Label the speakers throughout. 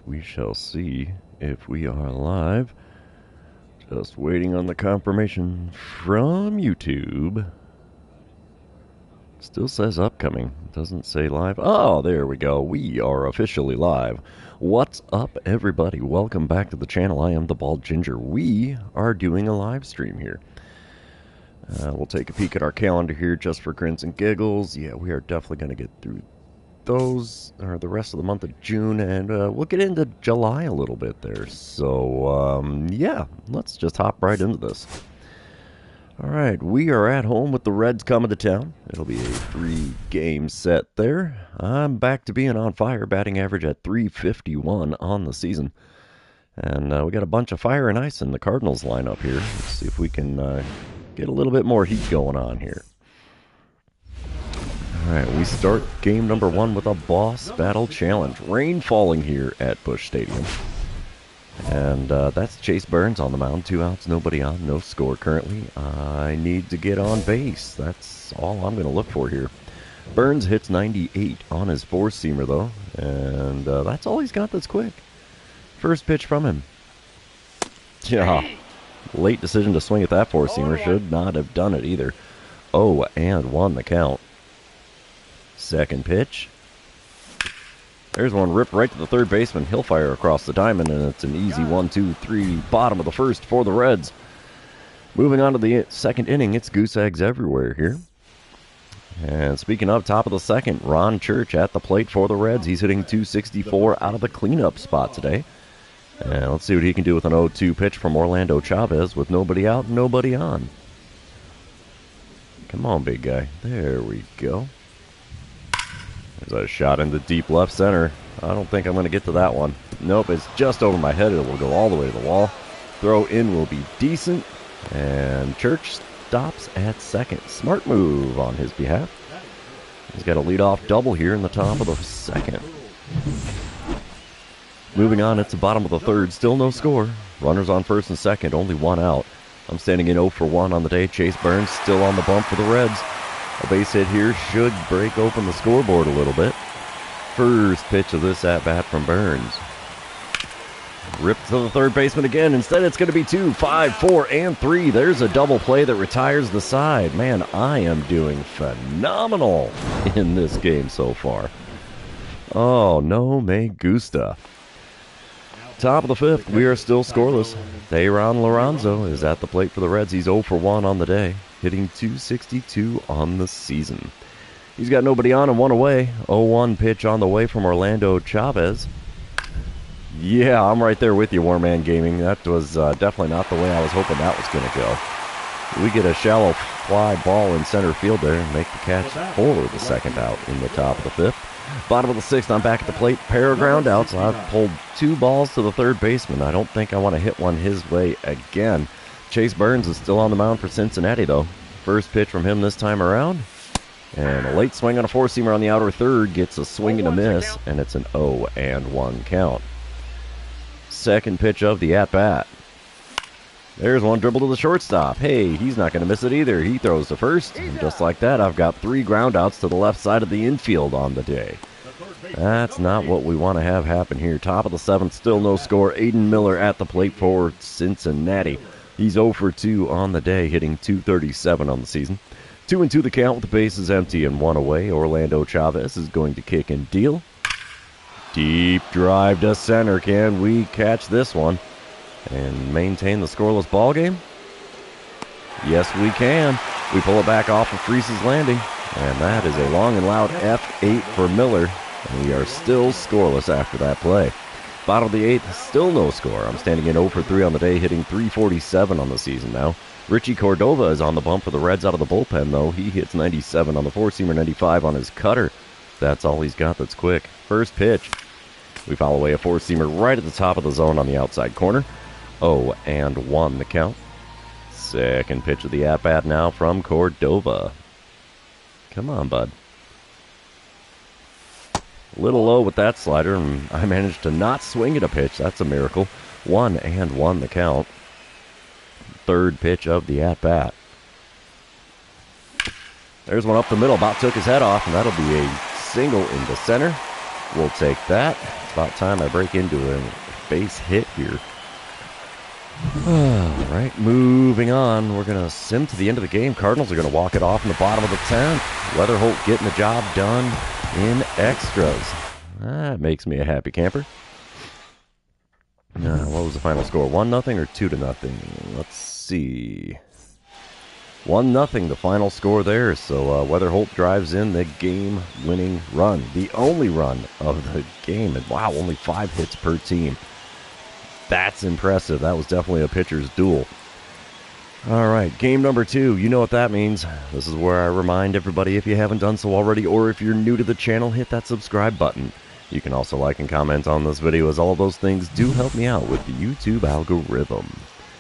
Speaker 1: We shall see if we are live. Just waiting on the confirmation from YouTube. Still says upcoming. Doesn't say live. Oh, there we go. We are officially live. What's up, everybody? Welcome back to the channel. I am the Bald Ginger. We are doing a live stream here. We'll take a peek at our calendar here just for grins and giggles. Yeah, we are definitely going to get through those, or the rest of the month of June, and we'll get into July a little bit there. So, yeah, let's just hop right into this. All right, we are at home with the Reds coming to town. It'll be a 3-game set there. I'm back to being on fire, batting average at .351 on the season. And we got a bunch of fire and ice in the Cardinals lineup here. Let's see if we can get a little bit more heat going on here. All right, we start game number 1 with a boss battle challenge. Rain falling here at Busch Stadium. And that's Chase Burns on the mound. 2 outs, nobody on, no score currently. I need to get on base. That's all I'm going to look for here. Burns hits 98 on his 4-seamer, though. And that's all he's got that's quick. First pitch from him. Yeah, late decision to swing at that 4-seamer. Should not have done it either. 0-1 the count. Second pitch. There's one ripped right to the third baseman. He'll fire across the diamond, and it's an easy 1-2-3 bottom of the first for the Reds. Moving on to the second inning, it's goose eggs everywhere here. And speaking of top of the second, Ron Church at the plate for the Reds. He's hitting .264 out of the cleanup spot today. And let's see what he can do with an 0-2 pitch from Orlando Chavez with nobody out, nobody on. Come on, big guy. There we go. There's a shot into deep left center. I don't think I'm going to get to that one. Nope, it's just over my head. It will go all the way to the wall. Throw in will be decent. And Church stops at second. Smart move on his behalf. He's got a leadoff double here in the top of the second. Moving on, it's the bottom of the third. Still no score. Runners on first and second, only 1 out. I'm standing in 0 for 1 on the day. Chase Burns still on the bump for the Reds. A base hit here should break open the scoreboard a little bit. First pitch of this at-bat from Burns. Ripped to the third baseman again. Instead, it's going to be 2, 5, 4, and 3. There's a double play that retires the side. Man, I am doing phenomenal in this game so far. Oh, no me gusta. Top of the fifth, we are still scoreless. Thayron Lorenzo is at the plate for the Reds. He's 0 for 1 on the day, hitting .262 on the season. He's got nobody on and 1 away. 0-1 pitch on the way from Orlando Chavez. Yeah, I'm right there with you, Warman Gaming. That was definitely not the way I was hoping that was going to go. We get a shallow fly ball in center field there and make the catch for the second out in the top of the fifth. Bottom of the sixth, I'm back at the plate. Pair of ground outs. I've pulled 2 balls to the third baseman. I don't think I want to hit one his way again. Chase Burns is still on the mound for Cincinnati, though. First pitch from him this time around. And a late swing on a 4-seamer on the outer third gets a swing and a miss, and it's an 0-1 count. Second pitch of the at-bat. There's one dribble to the shortstop. Hey, he's not going to miss it either. He throws to first. And just like that, I've got 3 ground outs to the left side of the infield on the day. That's not what we want to have happen here. Top of the 7th, still no score. Aiden Miller at the plate for Cincinnati. He's 0 for 2 on the day, hitting .237 on the season. 2-2 the count with the bases empty and 1 away. Orlando Chavez is going to kick and deal. Deep drive to center. Can we catch this one and maintain the scoreless ball game? Yes, we can. We pull it back off of Freese's landing, and that is a long and loud F8 for Miller, and we are still scoreless after that play. Bottom of the 8th, still no score. I'm standing in 0 for 3 on the day, hitting .347 on the season now. Richie Cordova is on the bump for the Reds out of the bullpen, though. He hits 97 on the 4-seamer, 95 on his cutter. That's all he's got that's quick. First pitch. We foul away a 4-seamer right at the top of the zone on the outside corner. 0-1 the count. Second pitch of the at-bat now from Cordova. Come on, bud. A little low with that slider, and I managed to not swing at a pitch. That's a miracle. 1-1 the count. Third pitch of the at-bat. There's one up the middle. About took his head off, and that'll be a single into center. We'll take that. It's about time I break into a base hit here. All right, moving on. We're going to sim to the end of the game. Cardinals are going to walk it off in the bottom of the 10th. Weatherholt getting the job done in extras. That makes me a happy camper. What was the final score? 1-0 or 2-0? Let's see. 1-0, the final score there. So Weatherholt drives in the game-winning run. The only run of the game. And wow, only 5 hits per team. That's impressive. That was definitely a pitcher's duel. All right, game number 2. You know what that means. This is where I remind everybody, if you haven't done so already, or if you're new to the channel, hit that subscribe button. You can also like and comment on this video, as all of those things do help me out with the YouTube algorithm.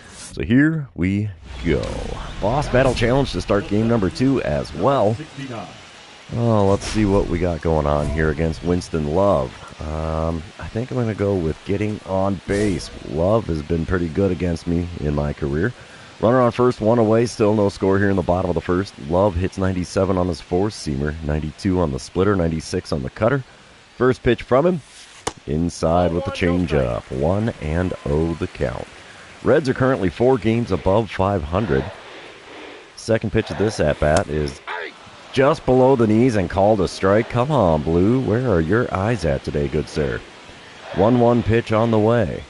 Speaker 1: So here we go. Boss Battle Challenge to start game number 2 as well. Oh, let's see what we got going on here against Winston Love. I think I'm going to go with getting on base. Love has been pretty good against me in my career. Runner on first, 1 away, still no score here in the bottom of the first. Love hits 97 on his four-seamer, 92 on the splitter, 96 on the cutter. First pitch from him, inside with the changeup. 1-0 the count. Reds are currently 4 games above 500. Second pitch of this at-bat is just below the knees and called a strike. Come on, Blue. Where are your eyes at today, good sir? 1-1 pitch on the way.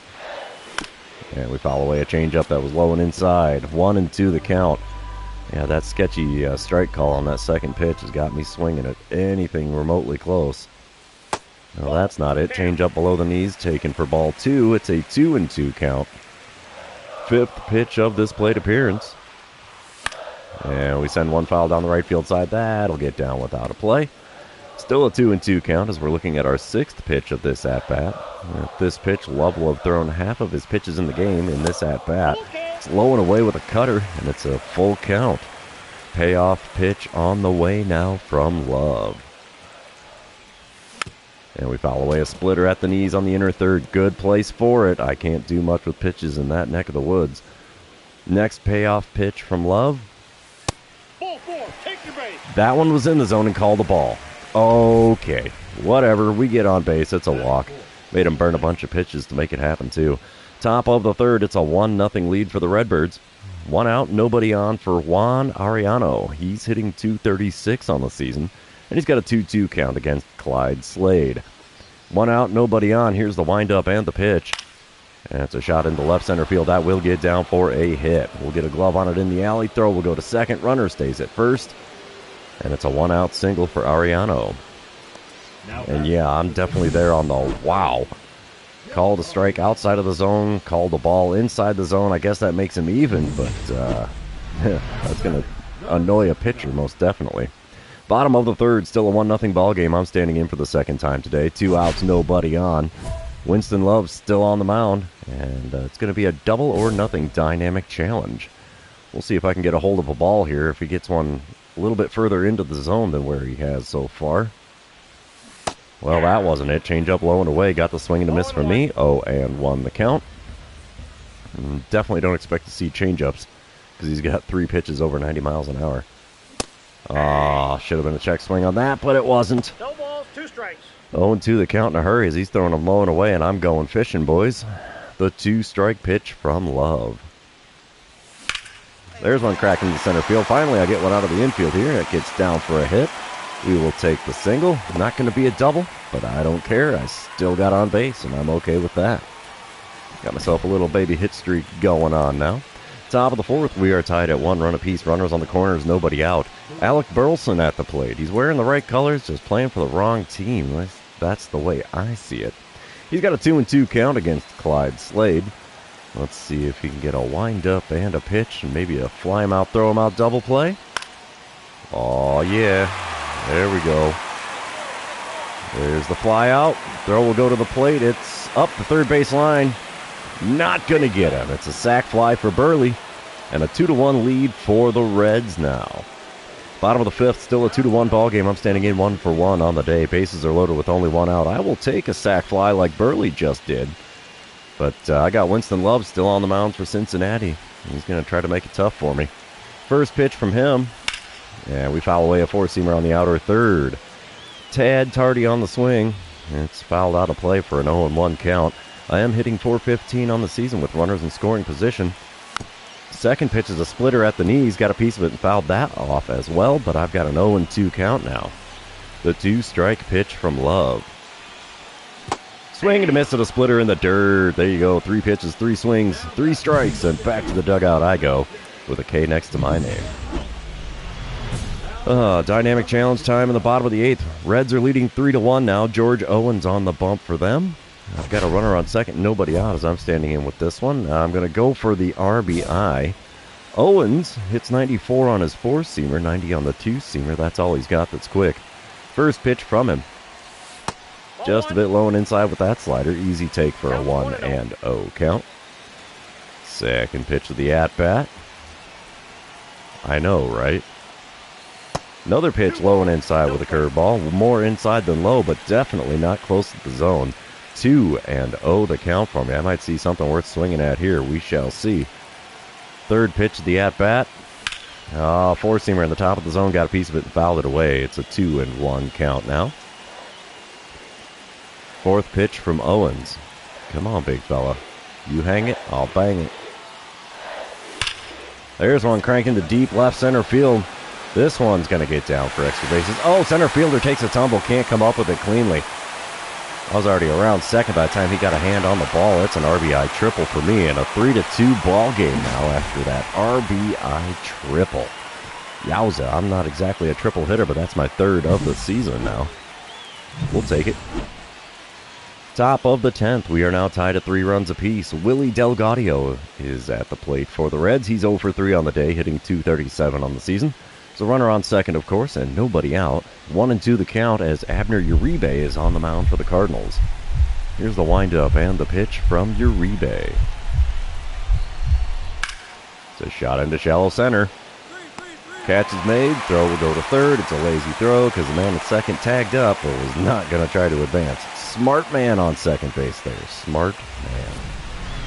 Speaker 1: And we foul away a changeup that was low and inside. 1-2 the count. Yeah, that sketchy strike call on that second pitch has got me swinging at anything remotely close. No, that's not it. Changeup below the knees, taken for ball 2. It's a 2-2 count. 5th pitch of this plate appearance. And we send one foul down the right field side. That'll get down without a play. Still a 2-2 count as we're looking at our 6th pitch of this at-bat. At this pitch, Love will have thrown half of his pitches in the game in this at-bat. It's low and away with a cutter, and it's a full count. Payoff pitch on the way now from Love. And we foul away a splitter at the knees on the inner third. Good place for it. I can't do much with pitches in that neck of the woods. Next payoff pitch from Love.
Speaker 2: Ball 4, take your base.
Speaker 1: That one was in the zone and called the ball. Okay, whatever. We get on base. It's a walk. Made him burn a bunch of pitches to make it happen, too. Top of the third, it's a 1-0 lead for the Redbirds. 1 out, nobody on for Juan Ariano. He's hitting .236 on the season, and he's got a 2-2 count against Clyde Slade. 1 out, nobody on. Here's the windup and the pitch. And it's a shot into left center field. That will get down for a hit. We'll get a glove on it in the alley. Throw will go to second. Runner stays at first. And it's a 1-out single for Ariano. And yeah, I'm definitely there on the wow. Called a strike outside of the zone. Called a ball inside the zone. I guess that makes him even, but that's going to annoy a pitcher most definitely. Bottom of the third, still a 1-0 ball game. I'm standing in for the second time today. 2 outs, nobody on. Winston Love still on the mound, and it's going to be a double or nothing dynamic challenge. We'll see if I can get a hold of a ball here, if he gets one a little bit further into the zone than where he has so far. Well, that wasn't it. Change up low and away. Got the swing and a miss from me. 0-1 the count. Definitely don't expect to see change-ups because he's got 3 pitches over 90 miles an hour. Should have been a check swing on that, but it wasn't.
Speaker 2: No balls, 2 strikes.
Speaker 1: 0-2 the count in a hurry as he's throwing them low and away, and I'm going fishing, boys. The 2-strike pitch from Love. There's one cracking the center field. Finally, I get one out of the infield here. It gets down for a hit. We will take the single. Not going to be a double, but I don't care. I still got on base, and I'm okay with that. Got myself a little baby hit streak going on now. Top of the fourth, we are tied at 1 run apiece. Runners on the corners, nobody out. Alec Burleson at the plate. He's wearing the right colors, just playing for the wrong team. That's the way I see it. He's got a 2-2 count against Clyde Slade. Let's see if he can get a wind-up and a pitch, and maybe a fly-him-out, throw-him-out double play. Oh, yeah. There we go. There's the fly out. Throw will go to the plate. It's up the third base line. Not going to get him. It's a sac fly for Burley. And a 2-1 lead for the Reds now. Bottom of the fifth, still a 2-1 ball game. I'm standing in 1-for-1 on the day. Bases are loaded with only 1 out. I will take a sac fly like Burley just did. But I got Winston Love still on the mound for Cincinnati. He's going to try to make it tough for me. First pitch from him. And we foul away a 4-seamer on the outer third. Tad tardy on the swing. It's fouled out of play for an 0-1 count. I am hitting .415 on the season with runners in scoring position. Second pitch is a splitter at the knees. Got a piece of it and fouled that off as well, but I've got an 0-2 count now. The 2-strike pitch from Love. Swing and a miss at a splitter in the dirt. There you go. 3 pitches, 3 swings, 3 strikes, and back to the dugout I go with a K next to my name. Dynamic challenge time in the bottom of the 8th. Reds are leading 3-1 now. George Owens on the bump for them. I've got a runner on second, nobody out as I'm standing in with this one. I'm going to go for the RBI. Owens hits 94 on his 4-seamer, 90 on the 2-seamer. That's all he's got that's quick. First pitch from him. Just a bit low and inside with that slider. Easy take for a 1-0 count. Second pitch of the at-bat. I know, right? Another pitch low and inside with a curveball. More inside than low, but definitely not close to the zone. 2-0 to count for me. I might see something worth swinging at here. We shall see. Third pitch of the at-bat. 4-seamer in the top of the zone. Got a piece of it and fouled it away. It's a 2-1 count now. Fourth pitch from Owens. Come on, big fella. You hang it, I'll bang it. There's one cranking to deep left center field. This one's going to get down for extra bases. Oh, center fielder takes a tumble. Can't come up with it cleanly. I was already around second by the time he got a hand on the ball. It's an RBI triple for me, and a 3-2 ball game now after that RBI triple. Yowza, I'm not exactly a triple hitter, but that's my 3rd of the season now. We'll take it. Top of the 10th, we are now tied at 3 runs apiece. Willie Delgado is at the plate for the Reds. He's 0 for 3 on the day, hitting .237 on the season. So runner on second, of course, and nobody out. 1-2 the count as Abner Uribe is on the mound for the Cardinals. Here's the windup and the pitch from Uribe. It's a shot into shallow center. Catch is made. Throw will go to third. It's a lazy throw because the man at second tagged up but was not going to try to advance. Smart man on second base there. Smart man.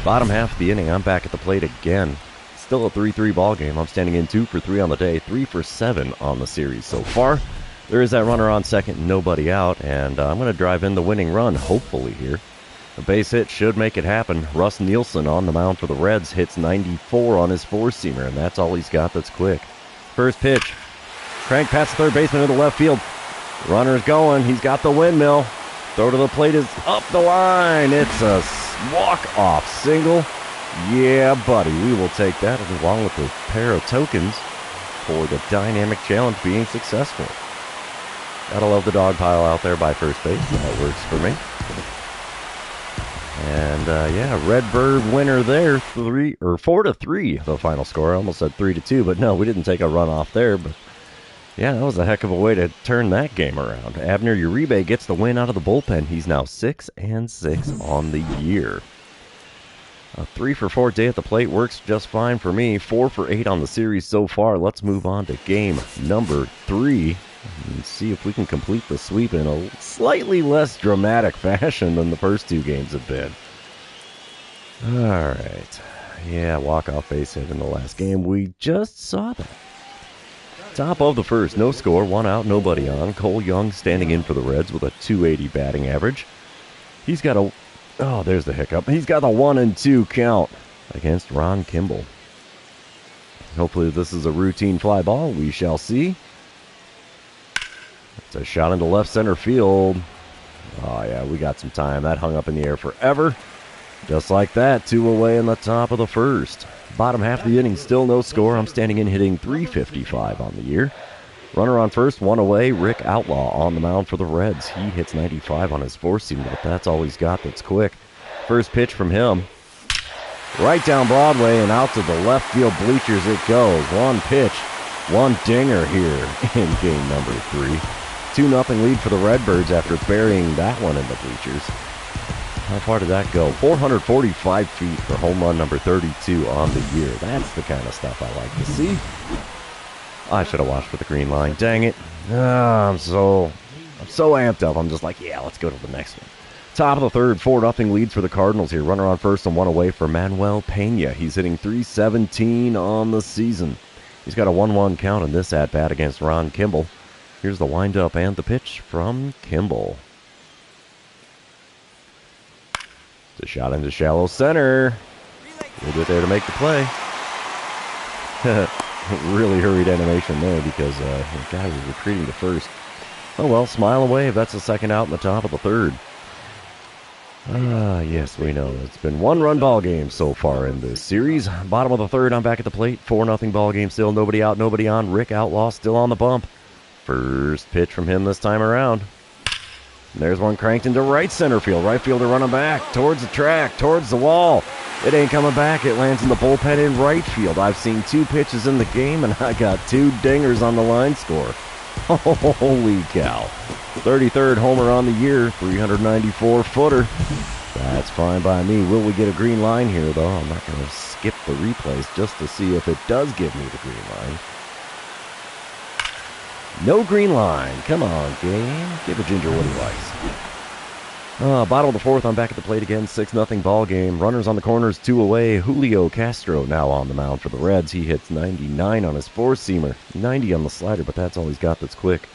Speaker 1: Bottom half of the inning, I'm back at the plate again. Still a 3-3 ball game. I'm standing in 2 for 3 on the day, 3 for 7 on the series so far. There is that runner on second, nobody out, and I'm going to drive in the winning run, hopefully here. A base hit should make it happen. Russ Nielsen on the mound for the Reds hits 94 on his 4-seamer, and that's all he's got that's quick. First pitch. Crank past the third baseman into left field. Runner's going. He's got the windmill. Throw to the plate is up the line. It's a walk-off single. Yeah, buddy, we will take that along with a pair of tokens for the dynamic challenge being successful. Gotta love the dog pile out there by first base. That works for me. And yeah, Redbird winner there, 4-3, the final score. I almost said 3-2, but no, we didn't take a run off there. But yeah, that was a heck of a way to turn that game around. Abner Uribe gets the win out of the bullpen. He's now 6-6 on the year. A 3 for 4 day at the plate works just fine for me. 4 for 8 on the series so far. Let's move on to game number 3 and see if we can complete the sweep in a slightly less dramatic fashion than the first 2 games have been. All right. Yeah, walk-off base hit in the last game. We just saw that. Top of the first, no score, 1 out, nobody on. Cole Young standing in for the Reds with a .280 batting average. He's got a... Oh, there's the hiccup. He's got a 1-2 count against Ron Kimball. Hopefully this is a routine fly ball. We shall see. It's a shot into left center field. Oh, yeah, we got some time. That hung up in the air forever. Just like that, 2 away in the top of the first. Bottom half of the inning, still no score. I'm standing in hitting .355 on the year. Runner on first, 1 away. Rick Outlaw on the mound for the Reds. He hits 95 on his 4-seamer, but that's all he's got that's quick. First pitch from him. Right down Broadway and out to the left field bleachers it goes. 1 pitch, 1 dinger here in game number 3. 2-0 lead for the Redbirds after burying that one in the bleachers. How far did that go? 445 feet for home run number 32 on the year. That's the kind of stuff I like to see. I should have watched for the green line. Dang it. I'm so amped up. I'm just like, yeah, let's go to the next one. Top of the third, 4-0 leads for the Cardinals here. Runner on first and 1 away for Manuel Pena. He's hitting .317 on the season. He's got a 1-1 count in this at-bat against Ron Kimball. Here's the windup and the pitch from Kimball. The shot into shallow center. We'll get there to make the play. Really hurried animation there because the guy was retreating to first. Oh well, smile and wave. That's the second out in the top of the third. Yes, we know. It's been 1-run ball game so far in this series. Bottom of the third, I'm back at the plate. 4-0 ball game still. Nobody out, nobody on. Rick Outlaw still on the bump. First pitch from him this time around. And there's one cranked into right center field. Right fielder running back towards the track, towards the wall. It ain't coming back. It lands in the bullpen in right field. I've seen 2 pitches in the game, and I got 2 dingers on the line score. Holy cow. 33rd homer on the year, 394-footer. That's fine by me. Will we get a green line here, though? I'm not going to skip the replays just to see if it does give me the green line. No green line. Come on, game. Give a Ginger what he likes. Bottom of the fourth, I'm back at the plate again. 6-0 ball game. Runners on the corners, 2 away. Julio Castro now on the mound for the Reds. He hits 99 on his 4-seamer. 90 on the slider, but that's all he's got that's quick.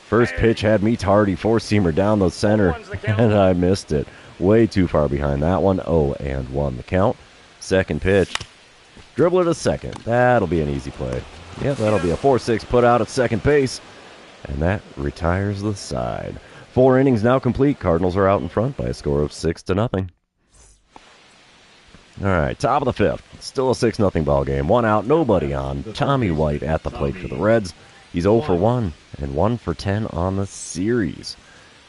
Speaker 1: First pitch had me tardy. 4-seamer down the center, and I missed it. Way too far behind that one. 0-1 the count. Second pitch. Dribble it a second. That'll be an easy play. Yep, that'll be a 4-6 put out at second base. And that retires the side. 4 innings now complete. Cardinals are out in front by a score of 6-0. All right, top of the fifth. Still a 6-0 ball game. 1 out, nobody on. Tommy White at the plate for the Reds. He's 0 for 1 and 1 for 10 on the series.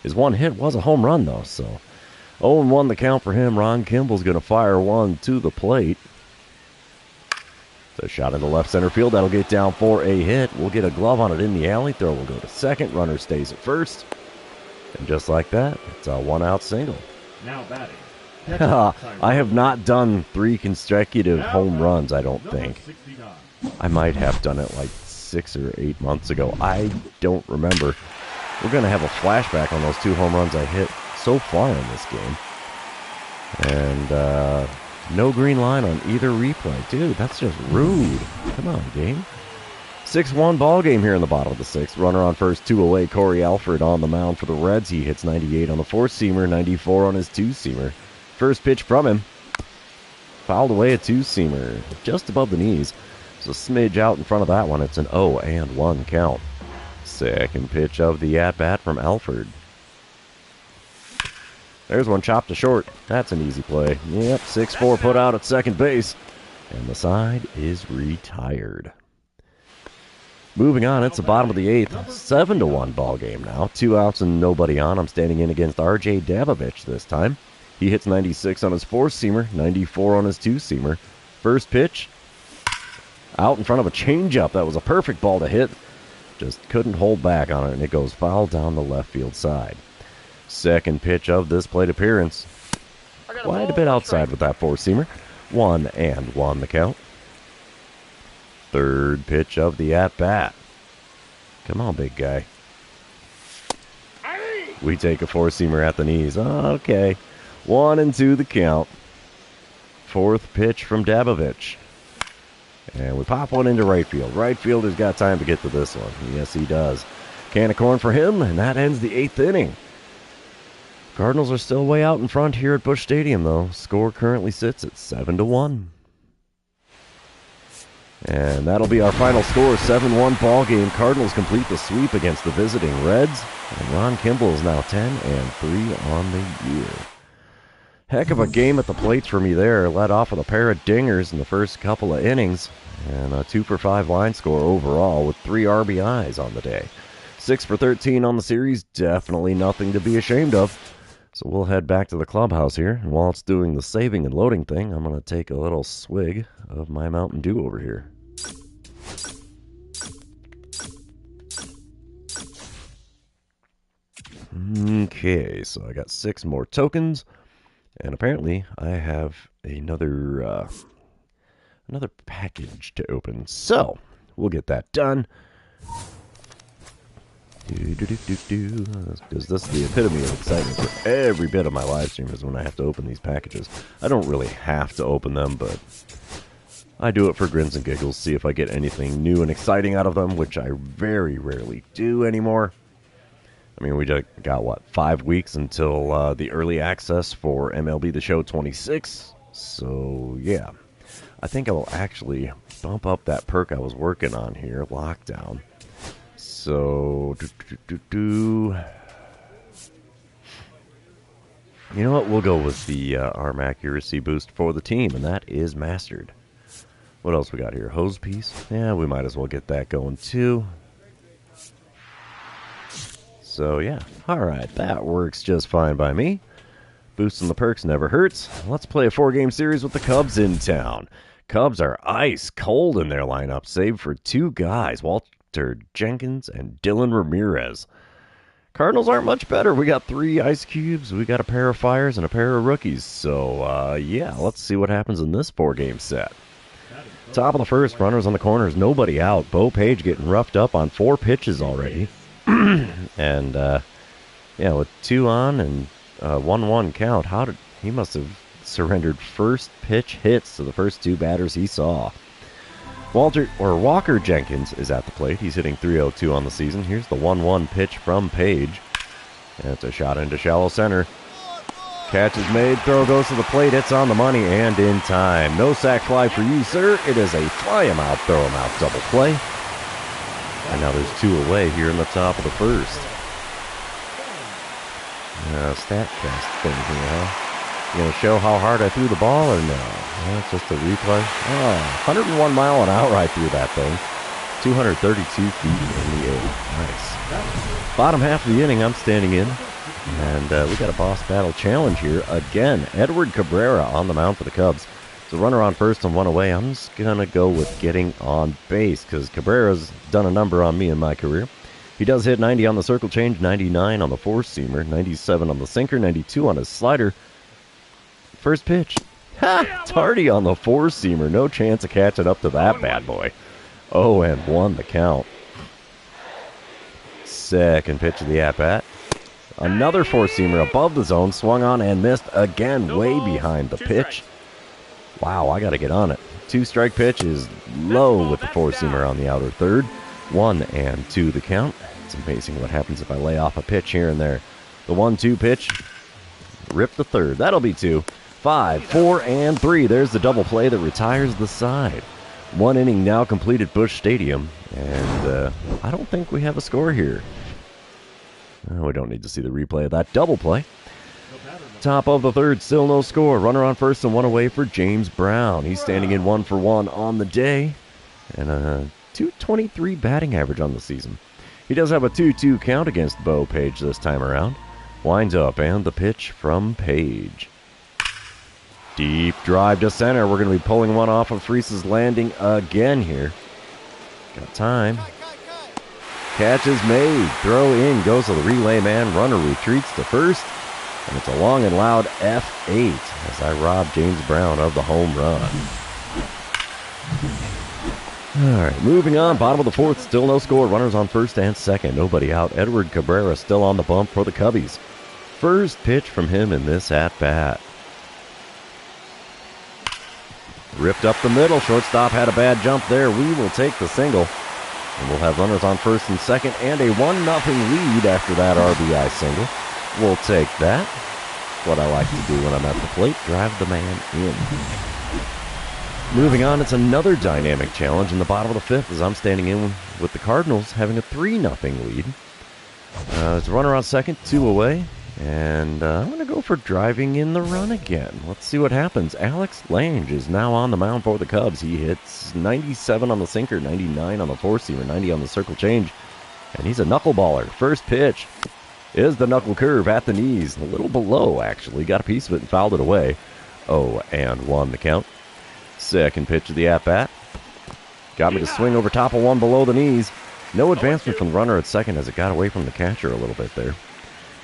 Speaker 1: His one hit was a home run, though, so 0-1 the count for him. Ron Kimball's going to fire one to the plate. The shot into left center field. That'll get down for a hit. We'll get a glove on it in the alley. Throw will go to second. Runner stays at first. And just like that, it's a 1-out single.
Speaker 2: Now batting.
Speaker 1: I have not done 3 consecutive home runs, I don't think. I might have done it like 6 or 8 months ago. I don't remember. We're going to have a flashback on those 2 home runs I hit so far in this game. And no green line on either replay. Dude, that's just rude. Come on, game. 6-1 ball game here in the bottom of the 6th. Runner on first, 2 away. Corey Alford on the mound for the Reds. He hits 98 on the 4-seamer, 94 on his 2-seamer. First pitch from him. Fouled away a 2-seamer, just above the knees. There's a smidge out in front of that one. It's an 0-1 count. Second pitch of the at-bat from Alford. There's one chopped to short. That's an easy play. Yep, 6-4 put out at second base. And the side is retired. Moving on, it's the bottom of the 8th. 7-1 ball game now. 2 outs and nobody on. I'm standing in against R.J. Davovich this time. He hits 96 on his 4-seamer, 94 on his 2-seamer. First pitch, out in front of a changeup. That was a perfect ball to hit. Just couldn't hold back on it, and it goes foul down the left field side. Second pitch of this plate appearance. Quite a bit outside with that 4-seamer. 1-1 the count. Third pitch of the at-bat. Come on, big guy. We take a 4-seamer at the knees. Okay. 1-2 the count. Fourth pitch from Davovich. And we pop one into right field. Right fielder's got time to get to this one. Yes, he does. Can of corn for him, and that ends the 8th inning. Cardinals are still way out in front here at Busch Stadium, though. Score currently sits at 7-1. And that'll be our final score, 7-1 ball game. Cardinals complete the sweep against the visiting Reds. And Ron Kimball is now 10-3 on the year. Heck of a game at the plates for me there. Led off with a pair of dingers in the first couple of innings. And a 2-for-5 line score overall with 3 RBIs on the day. 6 for 13 on the series. Definitely nothing to be ashamed of. So we'll head back to the clubhouse here. And while it's doing the saving and loading thing, I'm going to take a little swig of my Mountain Dew over here. Okay, so I got 6 more tokens. And apparently I have another package to open. So we'll get that done. Because this is the epitome of excitement for every bit of my live stream is when I have to open these packages. I don't really have to open them, but I do it for grins and giggles, see if I get anything new and exciting out of them, which I very rarely do anymore. I mean, we just got, what, 5 weeks until the early access for MLB The Show 26. So, yeah. I think I will actually bump up that perk I was working on here, Lockdown. So, you know what? We'll go with the arm accuracy boost for the team, and that is mastered. What else we got here? Hose piece? Yeah, we might as well get that going too. So, yeah. Alright, that works just fine by me. Boosting the perks never hurts. Let's play a 4-game series with the Cubs in town. Cubs are ice cold in their lineup, save for 2 guys, Walter Jenkins and Dylan Ramirez. Cardinals aren't much better. We got 3 ice cubes, we got a pair of fires, and a pair of rookies. So, yeah, let's see what happens in this 4-game set. Top of the first, runners on the corners, nobody out. Bo Page getting roughed up on 4 pitches already. And, yeah, with 2 on and 1-1 count, he must have surrendered first pitch hits to the first 2 batters he saw. Walker Jenkins is at the plate. He's hitting .302 on the season. Here's the 1-1 pitch from Page. And it's a shot into shallow center. Catch is made. Throw goes to the plate. It's on the money and in time. No sac fly for you, sir. It is a fly him out, throw him out double play. And now there's 2 away here in the top of the first. StatCast thing here, huh? You gonna show how hard I threw the ball or no? It's just a replay. 101 mile an hour I threw that thing. 232 feet in the air. Nice. Bottom half of the inning, I'm standing in. And we got a boss battle challenge here. Again, Edward Cabrera on the mound for the Cubs. So runner on first and 1 away. I'm just gonna go with getting on base because Cabrera's done a number on me in my career. He does hit 90 on the circle change, 99 on the four-seamer, 97 on the sinker, 92 on his slider. First pitch. Ha! Tardy on the four-seamer. No chance of catching up to that bad boy. 0-1 the count. Second pitch of the at-bat. Another four-seamer above the zone. Swung on and missed again, way behind the pitch. Wow, I got to get on it. 2-strike pitch is low with the four-seamer on the outer third. 1-2 the count. It's amazing what happens if I lay off a pitch here and there. The 1-2 pitch. Rip the third. That'll be 2. 5, 4, and 3. There's the double play that retires the side. 1 inning now complete at Busch Stadium. And I don't think we have a score here. We don't need to see the replay of that double play. Top of the third, still no score. Runner on first and 1 away for James Brown. He's standing in 1 for 1 on the day. And a .223 batting average on the season. He does have a 2-2 count against Bo Page this time around. Winds up, and the pitch from Page. Deep drive to center. We're going to be pulling one off of Freese's landing again here. Got time. Catch is made. Throw in goes to the relay man. Runner retreats to first. And it's a long and loud F8 as I rob James Brown of the home run. All right, moving on. Bottom of the fourth, still no score. Runners on first and second. Nobody out. Edward Cabrera still on the bump for the Cubbies. First pitch from him in this at-bat. Ripped up the middle. Shortstop had a bad jump there. We will take the single. And we'll have runners on first and second and a 1-0 lead after that RBI single. We'll take that. What I like to do when I'm at the plate, drive the man in. Moving on, it's another dynamic challenge in the bottom of the fifth as I'm standing in with the Cardinals having a 3-0 lead. There's a runner on second, 2 away. And I'm going to go for driving in the run again. Let's see what happens. Alex Lange is now on the mound for the Cubs. He hits 97 on the sinker, 99 on the four-seamer, 90 on the circle change. And he's a knuckleballer. First pitch is the knuckle curve at the knees. A little below, actually. Got a piece of it and fouled it away. 0-1 the count. Second pitch of the at-bat. Got me to swing over top of one below the knees. No advancement from the runner at second as it got away from the catcher a little bit there.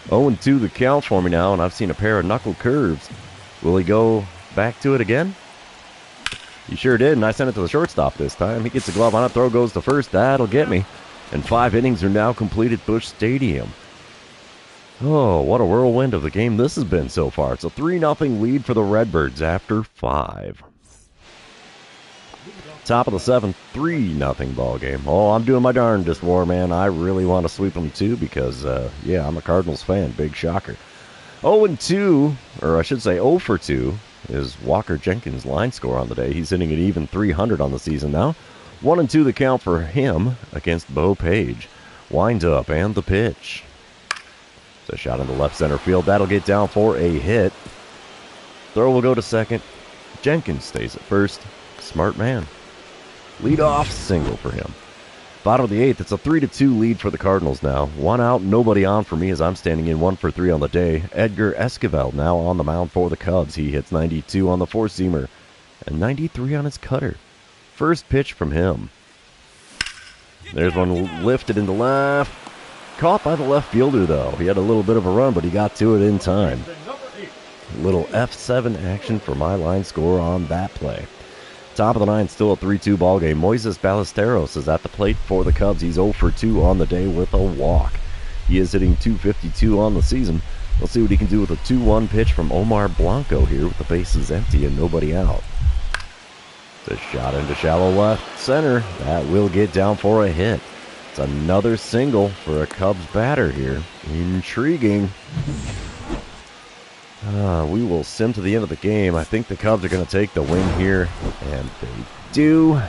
Speaker 1: 0-2 the count for me now, and I've seen a pair of knuckle curves. Will he go back to it again? He sure did, and I sent it to the shortstop this time. He gets a glove on it, throw goes to first. That'll get me. And 5 innings are now complete at Busch Stadium. Oh, what a whirlwind of the game this has been so far. It's a 3-0 lead for the Redbirds after 5. Top of the 7th, 3-0 ball game. Oh, I'm doing my darndest, War Man. I really want to sweep them too because, yeah, I'm a Cardinals fan. Big shocker. 0-2, or I should say 0 for 2, is Walker Jenkins' line score on the day. He's hitting an even 300 on the season now. 1-2 the count for him against Bo Page. Winds up and the pitch. It's a shot in the left center field. That'll get down for a hit. Throw will go to second. Jenkins stays at first. Smart man. Lead-off single for him. Bottom of the 8th, it's a 3-2 lead for the Cardinals now. 1 out, nobody on for me as I'm standing in 1 for 3 on the day. Edgar Esquivel now on the mound for the Cubs. He hits 92 on the four-seamer and 93 on his cutter. First pitch from him. There's one lifted into left. Caught by the left fielder, though. He had a little bit of a run, but he got to it in time. Little F7 action for my line score on that play. Top of the 9th, still a 3-2 ball game. Moises Ballesteros is at the plate for the Cubs. He's 0 for 2 on the day with a walk. He is hitting .252 on the season. We'll see what he can do with a 2-1 pitch from Omar Blanco here with the bases empty and nobody out. It's a shot into shallow left center. That will get down for a hit. It's another single for a Cubs batter here. Intriguing. We will sim to the end of the game. I think the Cubs are going to take the win here, and they do.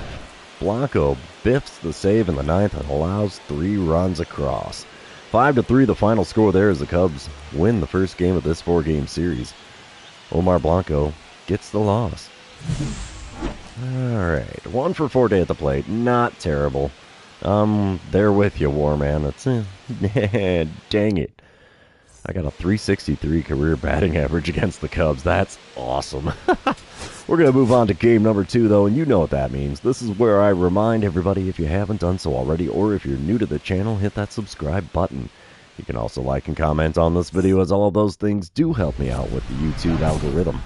Speaker 1: Blanco biffs the save in the 9th and allows 3 runs across. 5-3 the final score there as the Cubs win the first game of this 4-game series. Omar Blanco gets the loss. Alright, 1 for 4 day at the plate. Not terrible. There with you, Warman. It's dang it. I got a .363 career batting average against the Cubs. That's awesome. We're going to move on to game number 2, though, and you know what that means. This is where I remind everybody, if you haven't done so already, or if you're new to the channel, hit that subscribe button. You can also like and comment on this video, as all of those things do help me out with the YouTube algorithm.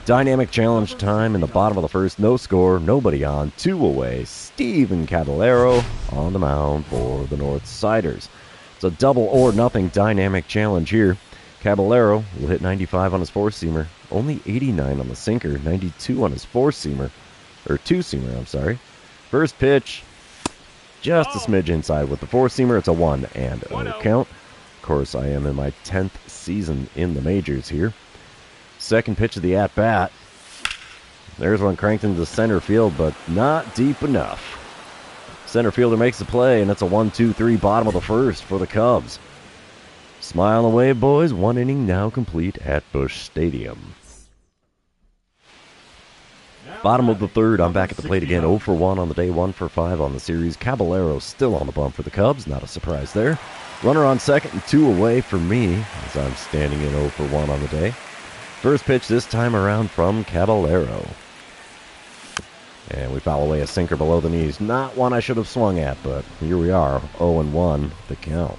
Speaker 1: Dynamic challenge time in the bottom of the 1st. No score, nobody on, 2 away. Steven Caballero on the mound for the North Siders. It's a double or nothing dynamic challenge here. Caballero will hit 95 on his four-seamer, only 89 on the sinker, 92 on his four-seamer, or two-seamer, I'm sorry. First pitch, just a smidge inside with the four-seamer. It's a 1-0 count. Of course, I am in my 10th season in the majors here. Second pitch of the at-bat. There's one cranked into center field, but not deep enough. Center fielder makes the play, and it's a 1-2-3 bottom of the 1st for the Cubs. Smile and wave, boys. 1 inning now complete at Busch Stadium. Bottom of the 3rd, I'm back at the plate again. 0 for 1 on the day, 1 for 5 on the series. Caballero still on the bump for the Cubs. Not a surprise there. Runner on second and 2 away for me as I'm standing in 0 for 1 on the day. First pitch this time around from Caballero. And we foul away a sinker below the knees. Not one I should have swung at, but here we are, 0-1 the count.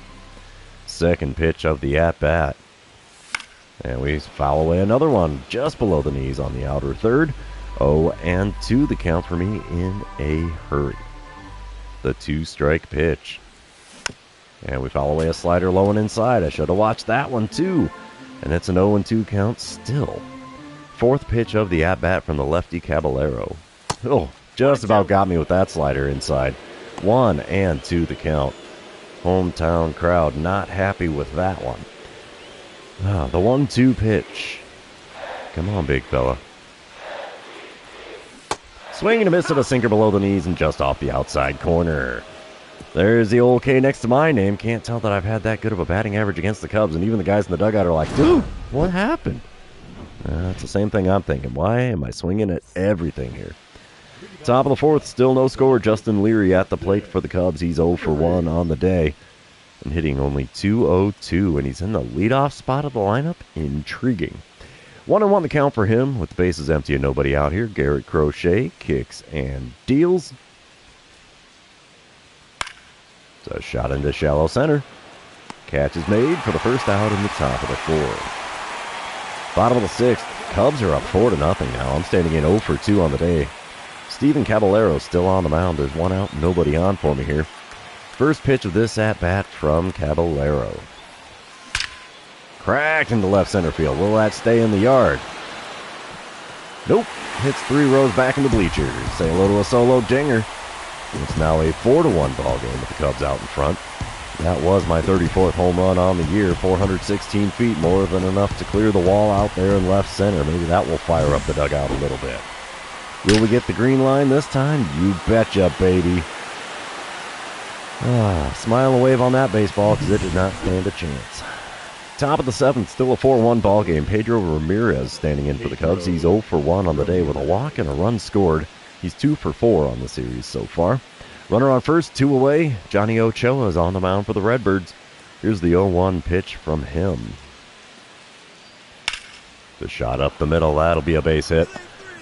Speaker 1: Second pitch of the at-bat. And we foul away another one just below the knees on the outer 3rd. 0-2 the count for me in a hurry. The 2-strike pitch. And we foul away a slider low and inside. I should have watched that one too. And it's an 0-2 count still. Fourth pitch of the at-bat from the lefty Caballero. Oh, just about got me with that slider inside. 1-2 the count. Hometown crowd not happy with that one. The 1-2 pitch. Come on, big fella. Swing and a miss at a sinker below the knees and just off the outside corner. There's the old K next to my name. Can't tell that I've had that good of a batting average against the Cubs, and even the guys in the dugout are like, dude, what happened? It's the same thing I'm thinking. Why am I swinging at everything here? Top of the 4th, still no score. Justin Leary at the plate for the Cubs. He's 0 for 1 on the day and hitting only .202, and he's in the leadoff spot of the lineup. Intriguing. 1-1 the count for him with the bases empty and nobody out here. Garrett Crochet kicks and deals. It's a shot into shallow center. Catch is made for the first out in the top of the 4th. Bottom of the 6th, Cubs are up 4-0 now. I'm standing in 0 for 2 on the day. Steven Caballero still on the mound. There's 1 out, nobody on for me here. First pitch of this at-bat from Caballero. Cracked into left center field. Will that stay in the yard? Nope. Hits 3 rows back in the bleachers. Say hello to a solo dinger. It's now a 4-1 ball game with the Cubs out in front. That was my 34th home run on the year, 416 feet, more than enough to clear the wall out there in left center. Maybe that will fire up the dugout a little bit. Will we get the green line this time? You betcha, baby. Smile and wave on that baseball because it did not stand a chance. Top of the 7th, still a 4-1 ball game. Pedro Ramirez standing in for the Cubs. He's 0 for 1 on the day with a walk and a run scored. He's 2 for 4 on the series so far. Runner on first, 2 away. Johnny Ochoa is on the mound for the Redbirds. Here's the 0-1 pitch from him. The shot up the middle, that'll be a base hit.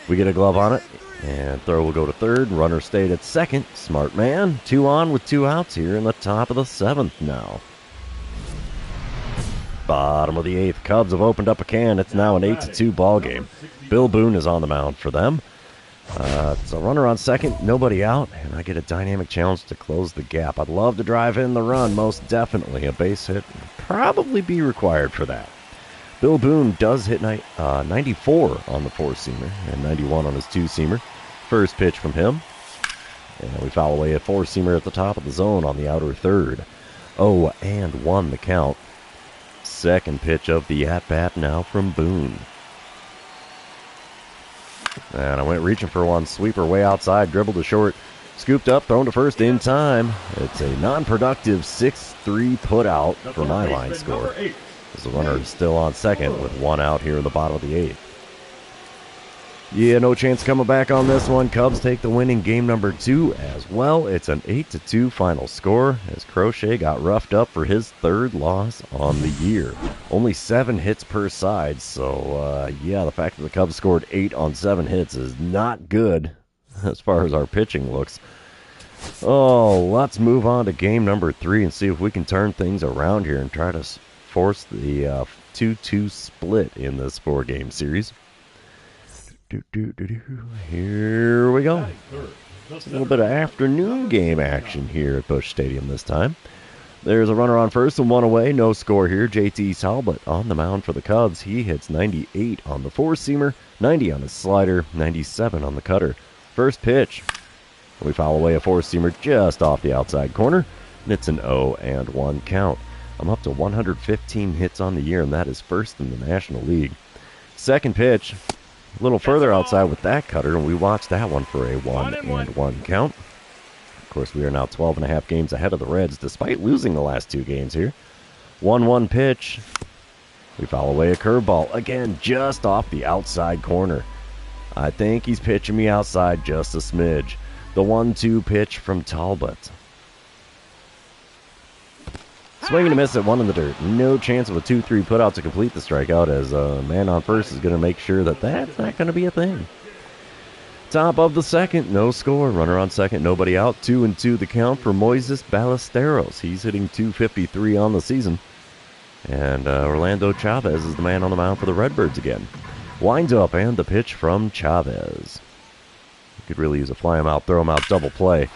Speaker 1: We get a glove on it, and throw will go to third. Runner stayed at second. Smart man. 2 on with 2 outs here in the top of the 7th now. Bottom of the 8th, Cubs have opened up a can. It's now an 8-2 ball game. Bill Boone is on the mound for them. It's a runner on second, nobody out, and I get a dynamic challenge to close the gap. I'd love to drive in the run, most definitely. A base hit would probably be required for that. Bill Boone does hit 94 on the 4-seamer and 91 on his 2-seamer. First pitch from him, and we foul away a 4-seamer at the top of the zone on the outer third. 0-1 the count. Second pitch of the at-bat now from Boone. And I went reaching for one. Sweeper way outside, dribbled to short. Scooped up, thrown to first in time. It's a non-productive 6-3 put out for my line score. As the runner is still on second with 1 out here in the bottom of the 8th. Yeah, no chance coming back on this one. Cubs take the win in game number 2 as well. It's an 8-2 final score as Crochet got roughed up for his 3rd loss on the year. Only 7 hits per side, so yeah, the fact that the Cubs scored 8 on 7 hits is not good as far as our pitching looks. Oh, let's move on to game number 3 and see if we can turn things around here and try to force the 2-2 split in this 4-game series. Here we go. A little bit of afternoon game action here at Busch Stadium this time. There's a runner on first and 1 away. No score here. JT Talbot on the mound for the Cubs. He hits 98 on the 4-seamer, 90 on his slider, 97 on the cutter. First pitch. We foul away a 4-seamer just off the outside corner, and it's an 0-1 count. I'm up to 115 hits on the year, and that is first in the National League. Second pitch. A little further outside with that cutter, and we watched that one for a 1-1 count. Of course, we are now 12.5 games ahead of the Reds, despite losing the last 2 games here. 1-1 pitch. We foul away a curveball, again, just off the outside corner. I think he's pitching me outside just a smidge. The 1-2 pitch from Talbot. Swing and a miss at 1 in the dirt. No chance of a 2-3 putout to complete the strikeout, as a man on first is going to make sure that that's not going to be a thing. Top of the 2nd, no score. Runner on second, nobody out. 2-2 the count for Moises Ballesteros. He's hitting .253 on the season. And Orlando Chavez is the man on the mound for the Redbirds again. Winds up, and the pitch from Chavez. Could really use a fly him out, throw him out, double play.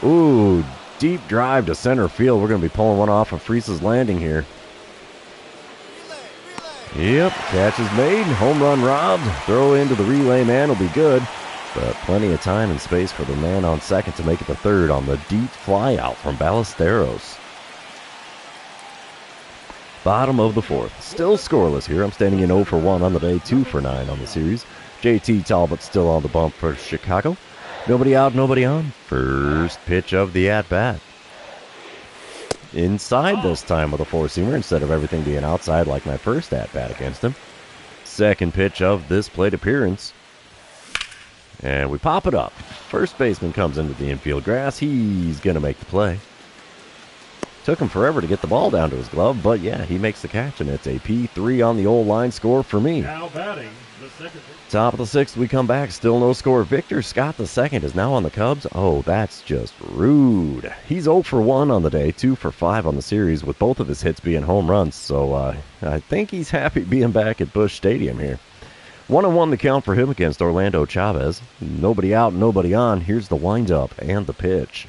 Speaker 1: Ooh, deep drive to center field. We're going to be pulling one off of Freese's landing here. Yep, catch is made. Home run robbed. Throw into the relay man will be good. But plenty of time and space for the man on second to make it to third on the deep fly out from Ballesteros. Bottom of the 4th. Still scoreless here. I'm standing in 0 for 1 on the day, 2 for 9 on the series. JT Talbot still on the bump for Chicago. Nobody out, nobody on. First pitch of the at-bat. Inside this time with a 4-seamer instead of everything being outside like my first at-bat against him. Second pitch of this plate appearance. And we pop it up. First baseman comes into the infield grass. He's going to make the play. Took him forever to get the ball down to his glove, but yeah, he makes the catch, and it's a P3 on the old line score for me.
Speaker 2: Now batting, the second.
Speaker 1: Top of the 6th, we come back. Still no score. Victor Scott II is now on the Cubs. Oh, that's just rude. He's 0 for 1 on the day, 2 for 5 on the series, with both of his hits being home runs. So I think he's happy being back at Busch Stadium here. 1-1 the count for him against Orlando Chavez. Nobody out, nobody on. Here's the windup and the pitch.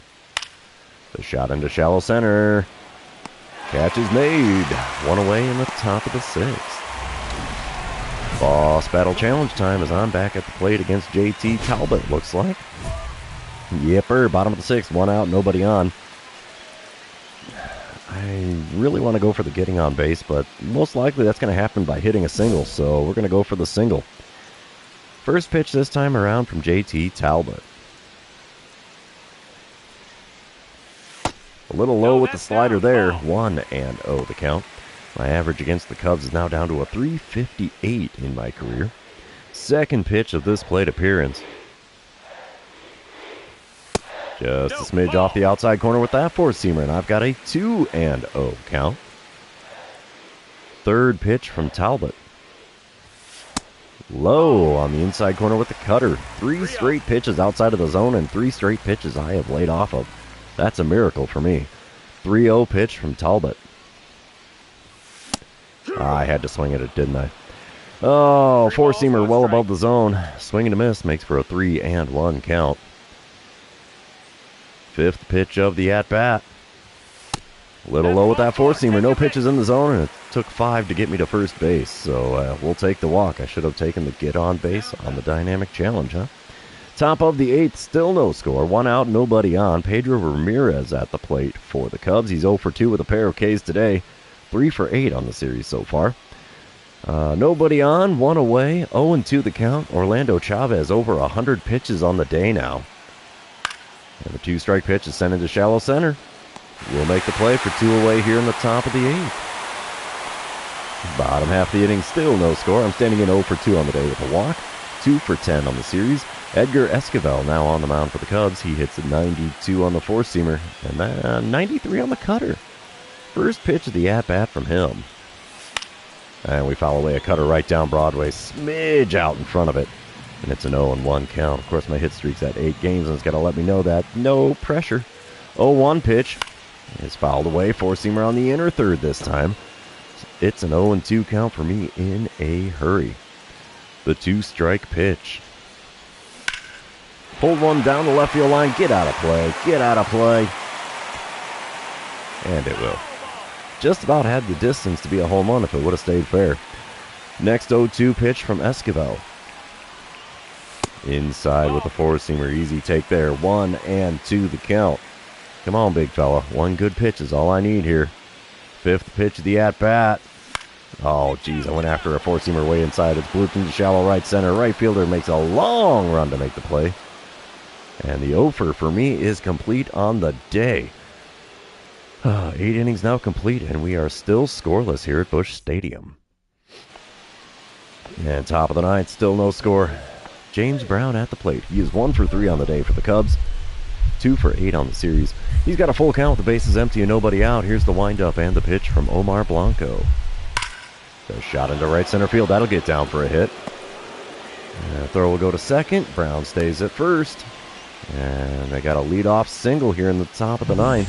Speaker 1: The shot into shallow center. Catch is made. 1 away in the top of the 6th. Boss Battle Challenge time as I'm back at the plate against JT Talbot, looks like. Yipper, bottom of the sixth, one out, nobody on. I really want to go for the getting on base, but most likely that's going to happen by hitting a single, so we're going to go for the single. First pitch this time around from JT Talbot. A little low with the slider there, 1-0 the count. My average against the Cubs is now down to a .358 in my career. Second pitch of this plate appearance. Just a smidge off the outside corner with that four-seamer, and I've got a 2-0 count. Third pitch from Talbot. Low on the inside corner with the cutter. 3 straight pitches outside of the zone and 3 straight pitches I have laid off of. That's a miracle for me. 3-0 pitch from Talbot. I had to swing at it, didn't I? Oh, four-seamer well above the zone. Swing and a miss makes for a 3-1 count. Fifth pitch of the at-bat. A little low with that four-seamer. No pitches in the zone, and it took 5 to get me to first base. So we'll take the walk. I should have taken the get on base on the dynamic challenge, huh? Top of the 8th, still no score. 1 out, nobody on. Pedro Ramirez at the plate for the Cubs. He's 0 for 2 with a pair of Ks today. 3 for 8 on the series so far. Nobody on, 1 away. 0-2 the count. Orlando Chavez over 100 pitches on the day now. And the 2-strike pitch is sent into shallow center. We'll make the play for 2 away here in the top of the 8th. Bottom half of the inning, still no score. I'm standing in 0 for 2 on the day with a walk. 2 for 10 on the series. Edgar Esquivel now on the mound for the Cubs. He hits a 92 on the four-seamer and 93 on the cutter. First pitch of the at-bat from him. And we foul away a cutter right down Broadway. Smidge out in front of it. And it's an 0-1 count. Of course, my hit streak's at 8 games, and it's got to let me know that. No pressure. 0-1 pitch is fouled away. Four-seamer on the inner third this time. It's an 0-2 count for me in a hurry. The 2-strike pitch. Pulled one down the left field line. Get out of play. Get out of play. And it will. Just about had the distance to be a home run if it would have stayed fair. Next 0-2 pitch from Esquivel. Inside with a four-seamer. Easy take there. 1-2 the count. Come on, big fella. One good pitch is all I need here. Fifth pitch of the at-bat. Oh, geez. I went after a four-seamer way inside. It's blooped into shallow right center. Right fielder makes a long run to make the play. And the offer for me is complete on the day. 8 innings now complete, and we are still scoreless here at Busch Stadium. And top of the 9th, still no score. James Brown at the plate. He is 1 for 3 on the day for the Cubs. 2 for 8 on the series. He's got a full count with the bases empty and nobody out. Here's the windup and the pitch from Omar Blanco. The shot into right center field. That'll get down for a hit. Throw will go to second. Brown stays at first. And they got a leadoff single here in the top of the 9th.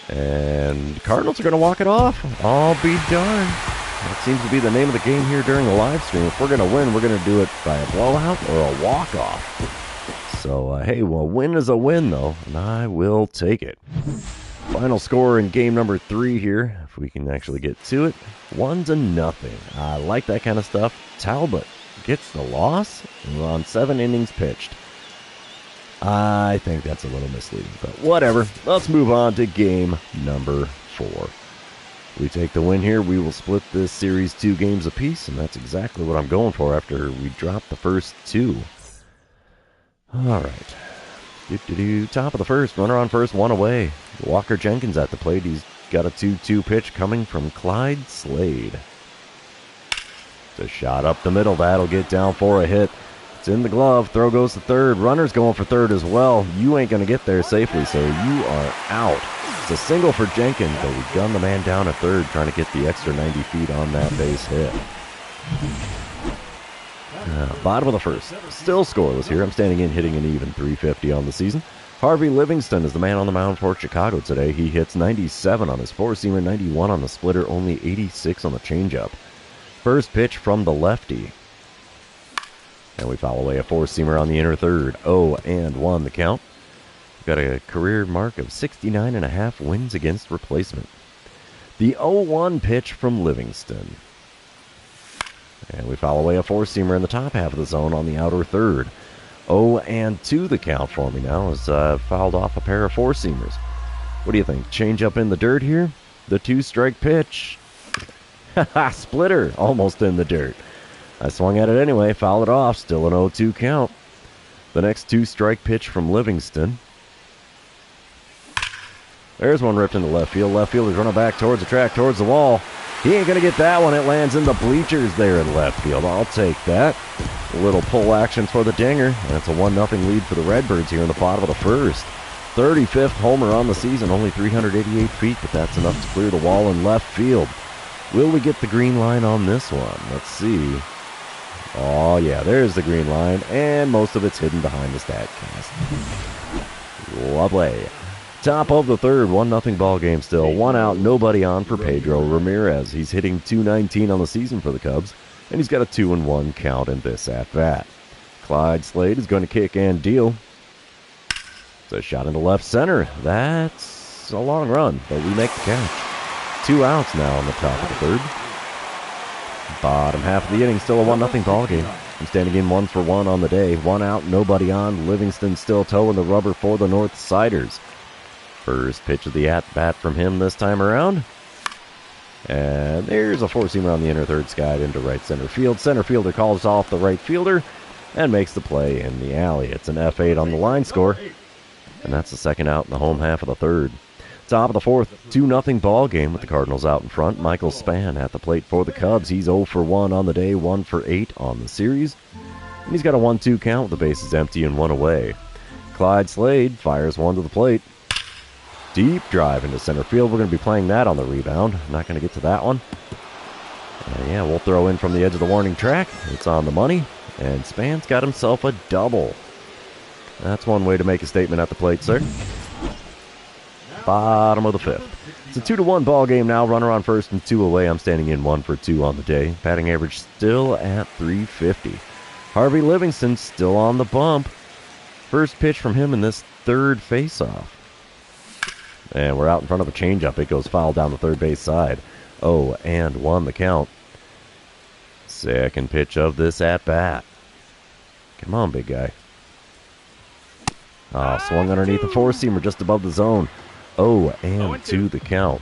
Speaker 1: And Cardinals are going to walk it off. I'll be darned. That seems to be the name of the game here during the live stream. If we're going to win, we're going to do it by a blowout or a walk-off. So, hey, well, win is a win, though, and I will take it. Final score in game number 3 here, if we can actually get to it. 1-0. I like that kind of stuff. Talbot gets the loss on 7 innings pitched. I think that's a little misleading, but whatever. Let's move on to game number 4. We take the win here. We will split this series 2 games apiece, and that's exactly what I'm going for after we drop the first 2. All right. Top of the first. Runner on first, 1 away. Walker Jenkins at the plate. He's got a 2-2 pitch coming from Clyde Slade. The shot up the middle. That'll get down for a hit. It's in the glove. Throw goes to third. Runner's going for third as well. You ain't going to get there safely, so you are out. It's a single for Jenkins, but we gunned the man down at third, trying to get the extra 90 feet on that base hit. Bottom of the first. Still scoreless here. I'm standing in, hitting an even .350 on the season. Harvey Livingston is the man on the mound for Chicago today. He hits 97 on his four-seamer, 91 on the splitter, only 86 on the changeup. First pitch from the lefty. And we foul away a four-seamer on the inner third. 0-1 the count. We've got a career mark of 69.5 wins against replacement. The 0-1 pitch from Livingston. And we foul away a four-seamer in the top half of the zone on the outer third. 0-2 the count for me now as fouled off a pair of four-seamers. What do you think? Change up in the dirt here? The two-strike pitch. Haha, splitter. Almost in the dirt. I swung at it anyway, foul it off. Still an 0-2 count. The next two-strike pitch from Livingston. There's one ripped into left field. Left fielder's running back towards the track, towards the wall. He ain't going to get that one. It lands in the bleachers there in left field. I'll take that. A little pull action for the dinger. And it's a 1-0 lead for the Redbirds here in the bottom of the first. 35th homer on the season, only 388 feet, but that's enough to clear the wall in left field. Will we get the green line on this one? Let's see. Oh, yeah, there's the green line, and most of it's hidden behind the StatCast. Lovely. Top of the third, 1-0 ball game still. One out, nobody on for Pedro Ramirez. He's hitting .219 on the season for the Cubs, and he's got a 2-1 count in this at-bat. Clyde Slade is going to kick and deal. It's a shot into left center. That's a long run, but we make the catch. 2 outs now on the top of the third. Bottom half of the inning, still a 1-0 ball game. I'm standing in 1-for-1 on the day. 1 out, nobody on. Livingston still towing the rubber for the North Siders. First pitch of the at-bat from him this time around. And there's a four-seamer on the inner third, skied into right center field. Center fielder calls off the right fielder and makes the play in the alley. It's an F8 on the line score. And that's the second out in the home half of the third. Top of the fourth, 2-0 ball game with the Cardinals out in front. Michael Spann at the plate for the Cubs. He's 0-for-1 on the day, 1-for-8 on the series. And he's got a 1-2 count with the bases empty and 1 away. Clyde Slade fires one to the plate. Deep drive into center field. We're going to be playing that on the rebound. Not going to get to that one. Yeah, we'll throw in from the edge of the warning track. It's on the money. And Spann's got himself a double. That's one way to make a statement at the plate, sir. Bottom of the fifth. It's a 2-1 ball game now. Runner on first and 2 away. I'm standing in 1-for-2 on the day. Batting average still at .350. Harvey Livingston still on the bump. First pitch from him in this third faceoff. And we're out in front of a changeup. It goes foul down the third base side. 0-1 the count. Second pitch of this at-bat. Come on, big guy. Swung underneath the four-seamer just above the zone. 0-2 the count.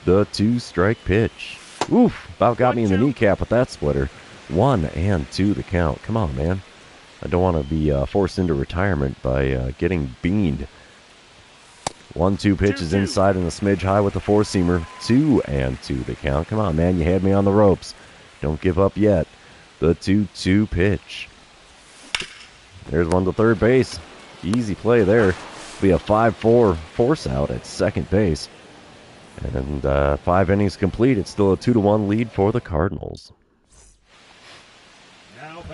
Speaker 1: The two-strike pitch. Oof, about got me in the kneecap with that splitter. 1-2 the count. Come on, man. I don't want to be forced into retirement by getting beaned. 1-2 pitches inside and a smidge high with the four-seamer. 2-2 the count. Come on, man, you had me on the ropes. Don't give up yet. The 2-2 pitch. There's one to third base. Easy play there. Be a 5-4 force out at second base. And 5 innings complete. It's still a 2-1 lead for the Cardinals.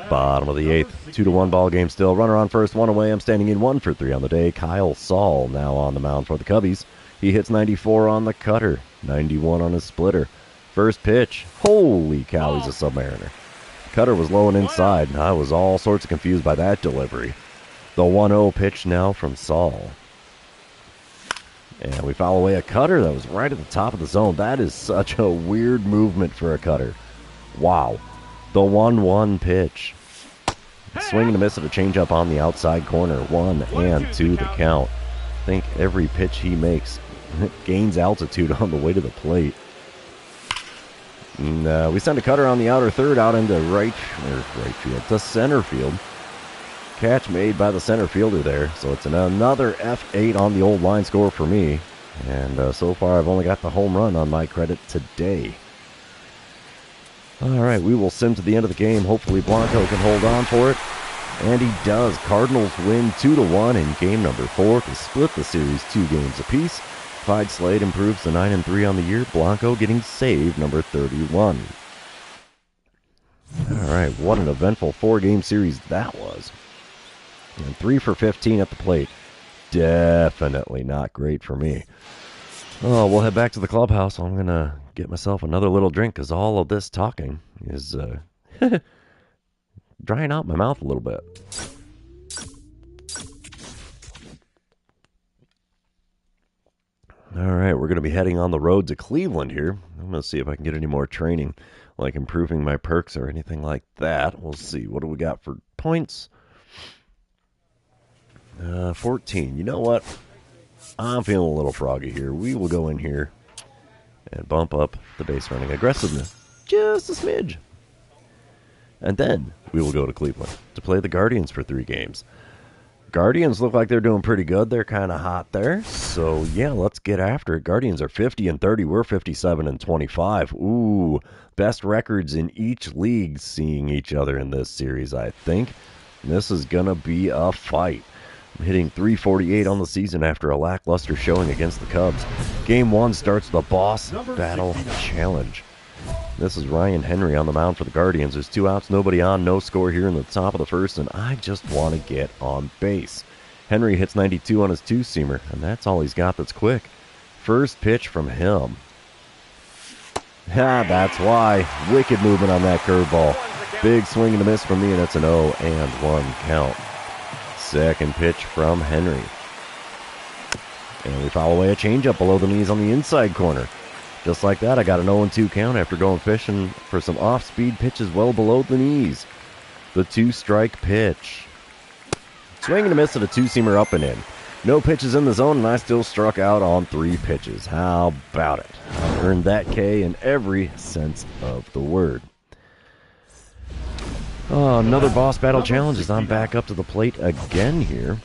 Speaker 1: Bottom of the eighth. 2-1 ball game still. Runner on first, 1 away. I'm standing in 1-for-3 on the day. Kyle Saul now on the mound for the Cubbies. He hits 94 on the cutter. 91 on his splitter. First pitch. Holy cow, he's a Submariner. Cutter was low and inside. I was all sorts of confused by that delivery. The 1-0 pitch now from Saul. And we foul away a cutter that was right at the top of the zone. That is such a weird movement for a cutter. Wow. The 1-1 pitch. Swing and a miss at a changeup on the outside corner. 1-2 the count. I think every pitch he makes gains altitude on the way to the plate. And, we send a cutter on the outer third out into right field, to center field. Catch made by the center fielder there. So it's another F8 on the old line score for me. And so far I've only got the home run on my credit today. All right, we will sim to the end of the game. Hopefully Blanco can hold on for it. And he does. Cardinals win 2-1 in game number 4 to split the series 2 games apiece. Clyde Slade improves to 9-3 on the year. Blanco getting save number 31. All right, what an eventful 4-game series that was. And 3 for 15 at the plate. Definitely not great for me. Oh, we'll head back to the clubhouse. I'm going to get myself another little drink because all of this talking is drying out my mouth a little bit. All right, we're going to be heading on the road to Cleveland here. I'm going to see if I can get any more training. like improving my perks or anything like that. We'll see. What do we got for points? 14. You know what? I'm feeling a little froggy here. We will go in here and bump up the base running aggressiveness just a smidge. And then we will go to Cleveland to play the Guardians for 3 games. Guardians look like they're doing pretty good. They're kind of hot there. So, yeah, let's get after it. Guardians are 50-30. We're 57-25. Ooh, best records in each league seeing each other in this series, I think. This is going to be a fight. I'm hitting .348 on the season after a lackluster showing against the Cubs. Game 1 starts the Boss Battle Challenge. This is Ryan Henry on the mound for the Guardians. There's 2 outs, nobody on, no score here in the top of the first, and I just want to get on base. Henry hits 92 on his 2-seamer, and that's all he's got that's quick. First pitch from him. That's why. Wicked movement on that curveball. Big swing and a miss from me, and it's an 0-1 count. Second pitch from Henry. And we foul away a changeup below the knees on the inside corner. Just like that, I got an 0-2 count after going fishing for some off-speed pitches well below the knees. The 2-strike pitch. Swing and a miss at a 2-seamer up and in. No pitches in the zone, and I still struck out on 3 pitches. How about it? I earned that K in every sense of the word. Oh, another Boss Battle Challenge as I'm back up to the plate again here.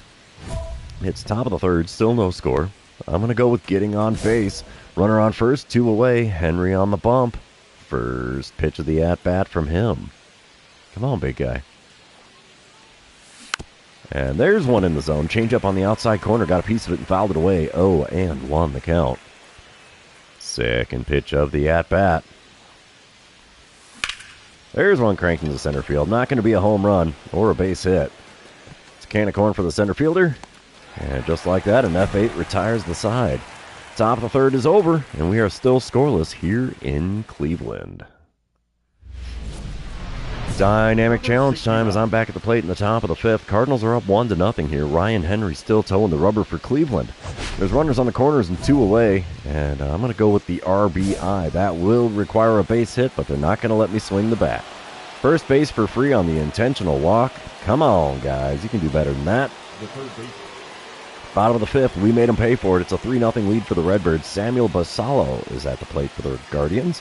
Speaker 1: It's top of the third, still no score. I'm going to go with getting on base. Runner on first, 2 away. Henry on the bump. First pitch of the at-bat from him. Come on, big guy. And there's one in the zone. Change up on the outside corner. Got a piece of it and fouled it away. 0-1 the count. Second pitch of the at-bat. There's one cranked into center field. Not going to be a home run or a base hit. It's a can of corn for the center fielder. And just like that, an F8 retires the side. Top of the third is over, and we are still scoreless here in Cleveland. Dynamic challenge time as I'm back at the plate in the top of the 5th. Cardinals are up 1-0 here. Ryan Henry still towing the rubber for Cleveland. There's runners on the corners and 2 away, and I'm going to go with the RBI. That will require a base hit, but they're not going to let me swing the bat. First base for free on the intentional walk. Come on, guys. You can do better than that. Bottom of the 5th, we made them pay for it. It's a 3-0 lead for the Redbirds. Samuel Basallo is at the plate for the Guardians.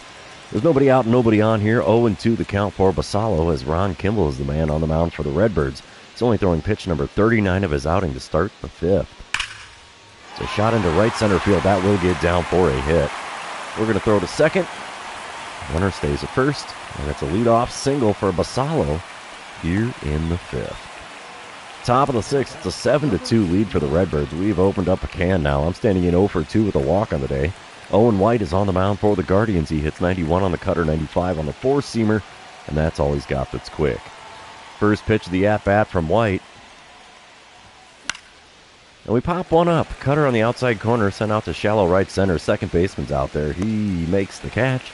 Speaker 1: There's nobody out, nobody on here. 0-2 the count for Basallo as Ron Kimball is the man on the mound for the Redbirds. He's only throwing pitch number 39 of his outing to start the 5th. It's a shot into right center field. That will get down for a hit. We're going to throw to second. Runner stays at first. And it's a leadoff single for Basallo here in the 5th. Top of the 6th, it's a 7-2 lead for the Redbirds. We've opened up a can now. I'm standing in 0-2 with a walk on the day. Owen White is on the mound for the Guardians. He hits 91 on the cutter, 95 on the 4-seamer, and that's all he's got that's quick. First pitch of the at-bat from White. And we pop one up. Cutter on the outside corner, sent out to shallow right center. Second baseman's out there. He makes the catch.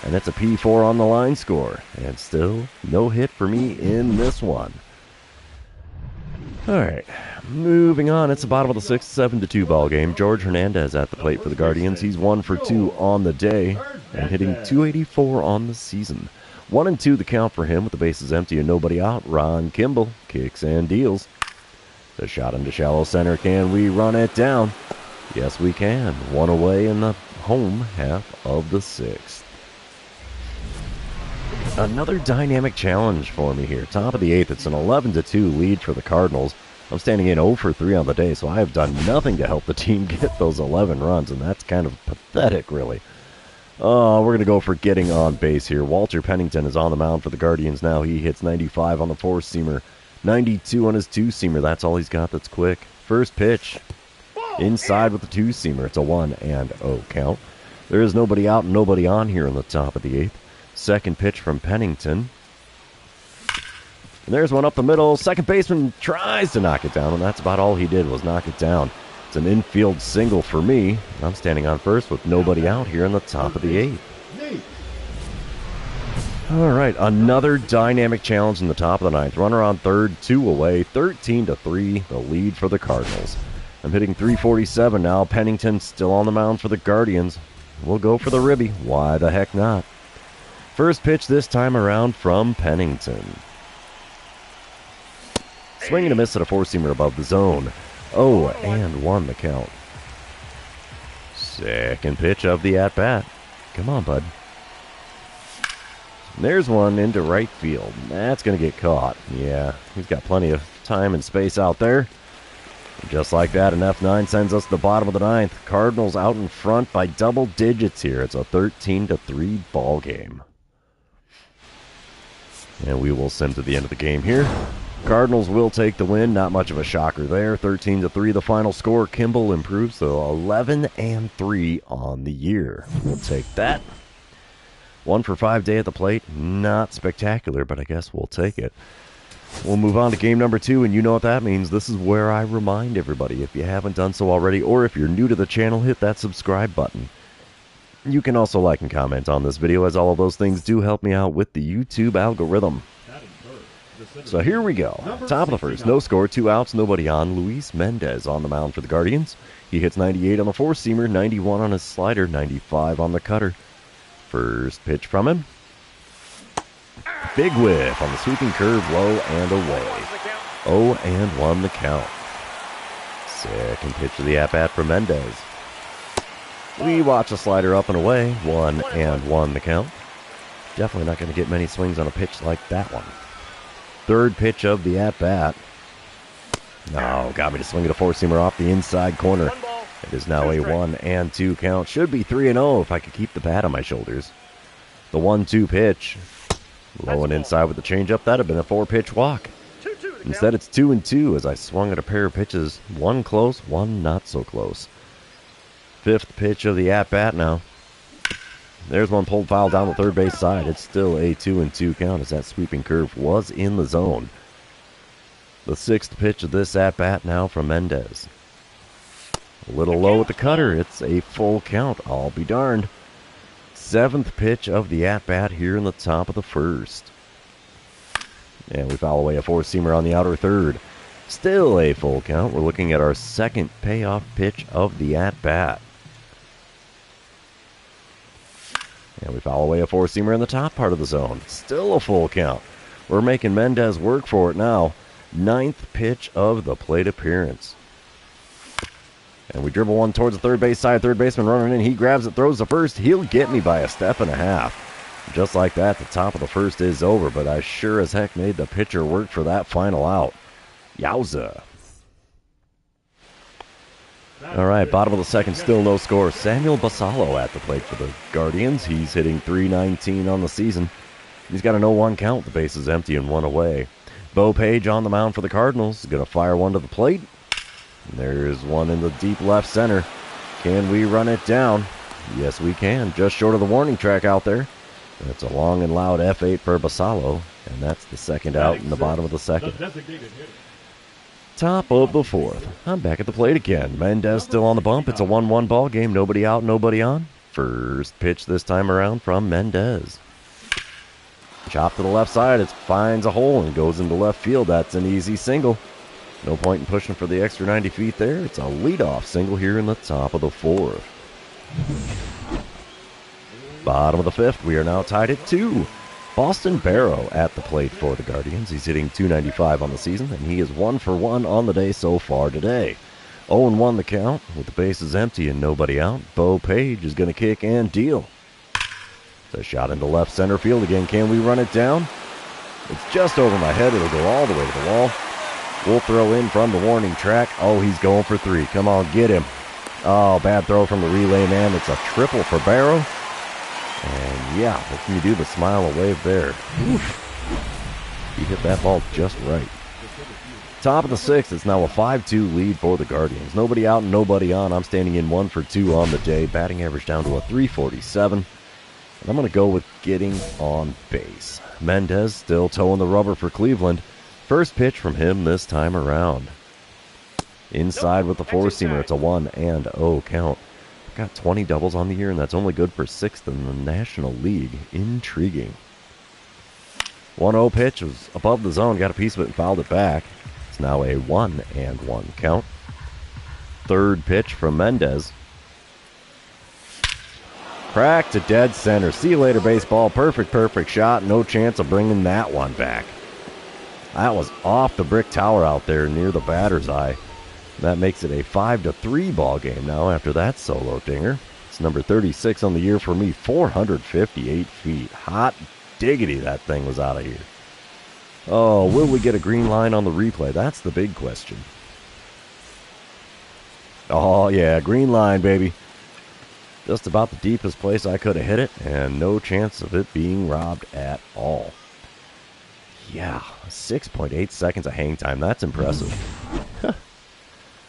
Speaker 1: And it's a P4 on the line score. And still no hit for me in this one. All right, moving on. It's the bottom of the 6th, 7-2 ball game. George Hernandez at the plate for the Guardians. He's 1 for 2 on the day and hitting .284 on the season. 1-2 the count for him with the bases empty and nobody out. Ron Kimball kicks and deals. The shot into shallow center. Can we run it down? Yes, we can. 1 away in the home half of the 6th. Another dynamic challenge for me here. Top of the 8th, it's an 11-2 lead for the Cardinals. I'm standing in 0-3 on the day, so I have done nothing to help the team get those 11 runs, and that's kind of pathetic, really. We're going to go for getting on base here. Walter Pennington is on the mound for the Guardians now. He hits 95 on the 4-seamer, 92 on his 2-seamer. That's all he's got that's quick. First pitch, inside with the 2-seamer. It's a 1-0 count. There is nobody out and nobody on here in the top of the 8th. Second pitch from Pennington. And there's one up the middle. Second baseman tries to knock it down, and that's about all he did was knock it down. It's an infield single for me. I'm standing on first with nobody out here in the top of the 8th. All right, another dynamic challenge in the top of the 9th. Runner on third, 2 away, 13-3, the lead for the Cardinals. I'm hitting .347 now. Pennington still on the mound for the Guardians. We'll go for the ribby. Why the heck not? First pitch this time around from Pennington. Swing and a miss at a four-seamer above the zone. 0-1 the count. Second pitch of the at-bat. Come on, bud. There's one into right field. That's going to get caught. Yeah, he's got plenty of time and space out there. Just like that, an F9 sends us to the bottom of the ninth. Cardinals out in front by double digits here. It's a 13-3 ball game. And we will send to the end of the game here. Cardinals will take the win. Not much of a shocker there. 13-3 the final score. Kimball improves to 11-3 on the year. We'll take that. 1 for 5 day at the plate. Not spectacular, but I guess we'll take it. We'll move on to game number 2, and you know what that means. This is where I remind everybody, if you haven't done so already, or if you're new to the channel, hit that subscribe button. You can also like and comment on this video, as all of those things do help me out with the YouTube algorithm. So here we go. Top of the first, no score, 2 outs, nobody on. Luis Mendez on the mound for the Guardians. He hits 98 on the four-seamer, 91 on his slider, 95 on the cutter. First pitch from him. Big whiff on the sweeping curve, low and away. 0-1 the count. Second pitch of the at-bat for Mendez. We watch a slider up and away. 1-1 the count. Definitely not going to get many swings on a pitch like that one. Third pitch of the at-bat. No, got me to swing at a four-seamer off the inside corner. It is now a 1-2 count. Should be 3-0 if I could keep the bat on my shoulders. The 1-2 pitch. Low and inside with the changeup. That would have been a 4-pitch walk. Instead, it's 2-2 as I swung at a pair of pitches. One close, one not so close. Fifth pitch of the at-bat now. There's one pulled foul down the third base side. It's still a 2-2 count as that sweeping curve was in the zone. The sixth pitch of this at-bat now from Mendez. A little low with the cutter. It's a full count. I'll be darned. Seventh pitch of the at-bat here in the top of the first. And we foul away a four-seamer on the outer third. Still a full count. We're looking at our second payoff pitch of the at-bat. And we foul away a four-seamer in the top part of the zone. Still a full count. We're making Mendez work for it now. Ninth pitch of the plate appearance. And we dribble one towards the third base side. Third baseman running in. He grabs it, throws the first. He'll get me by a step and a half. Just like that, the top of the first is over, but I sure as heck made the pitcher work for that final out. Yowza. All right, bottom of the second, still no score. Samuel Basallo at the plate for the Guardians. He's hitting .319 on the season. He's got an 0-1 count. The base is empty and one away. Bo Page on the mound for the Cardinals. Going to fire one to the plate. And there's one in the deep left center. Can we run it down? Yes, we can. Just short of the warning track out there. That's a long and loud F8 for Basallo. And that's the second out in the bottom of the second. Top of the fourth. I'm back at the plate again. Mendez still on the bump. It's a 1-1 ball game. Nobody out, nobody on. First pitch this time around from Mendez. Chop to the left side. It finds a hole and goes into left field. That's an easy single. No point in pushing for the extra 90 feet there. It's a leadoff single here in the top of the fourth. Bottom of the fifth. We are now tied at 2. Boston Barrow at the plate for the Guardians. He's hitting .295 on the season, and he is 1 for 1 on the day so far today. 0-1 the count, with the bases empty and nobody out. Bo Page is going to kick and deal. It's a shot into left center field again. Can we run it down? It's just over my head. It'll go all the way to the wall. We'll throw in from the warning track. Oh, he's going for 3. Come on, get him. Oh, bad throw from the relay man. It's a triple for Barrow. And yeah, what can you do but smile or wave there? Oof. He hit that ball just right. Top of the sixth, it's now a 5-2 lead for the Guardians. Nobody out and nobody on. I'm standing in 1 for 2 on the day. Batting average down to a .347. And I'm going to go with getting on base. Mendez still towing the rubber for Cleveland. First pitch from him this time around. Inside with the four-seamer. It's a 1-0 count. Got 20 doubles on the year, and that's only good for 6th in the National League. Intriguing. 1-0 pitch was above the zone, got a piece of it and fouled it back. It's now a 1-1 count. Third pitch from Mendez. Crack to dead center. See you later, baseball. Perfect shot. No chance of bringing that one back. That was off the brick tower out there near the batter's eye. That makes it a 5-3 ball game now after that solo dinger. It's number 36 on the year for me. 458 feet. Hot diggity, that thing was out of here. Oh, will we get a green line on the replay? That's the big question. Oh, yeah, green line, baby. Just about the deepest place I could have hit it, and no chance of it being robbed at all. Yeah, 6.8 seconds of hang time. That's impressive.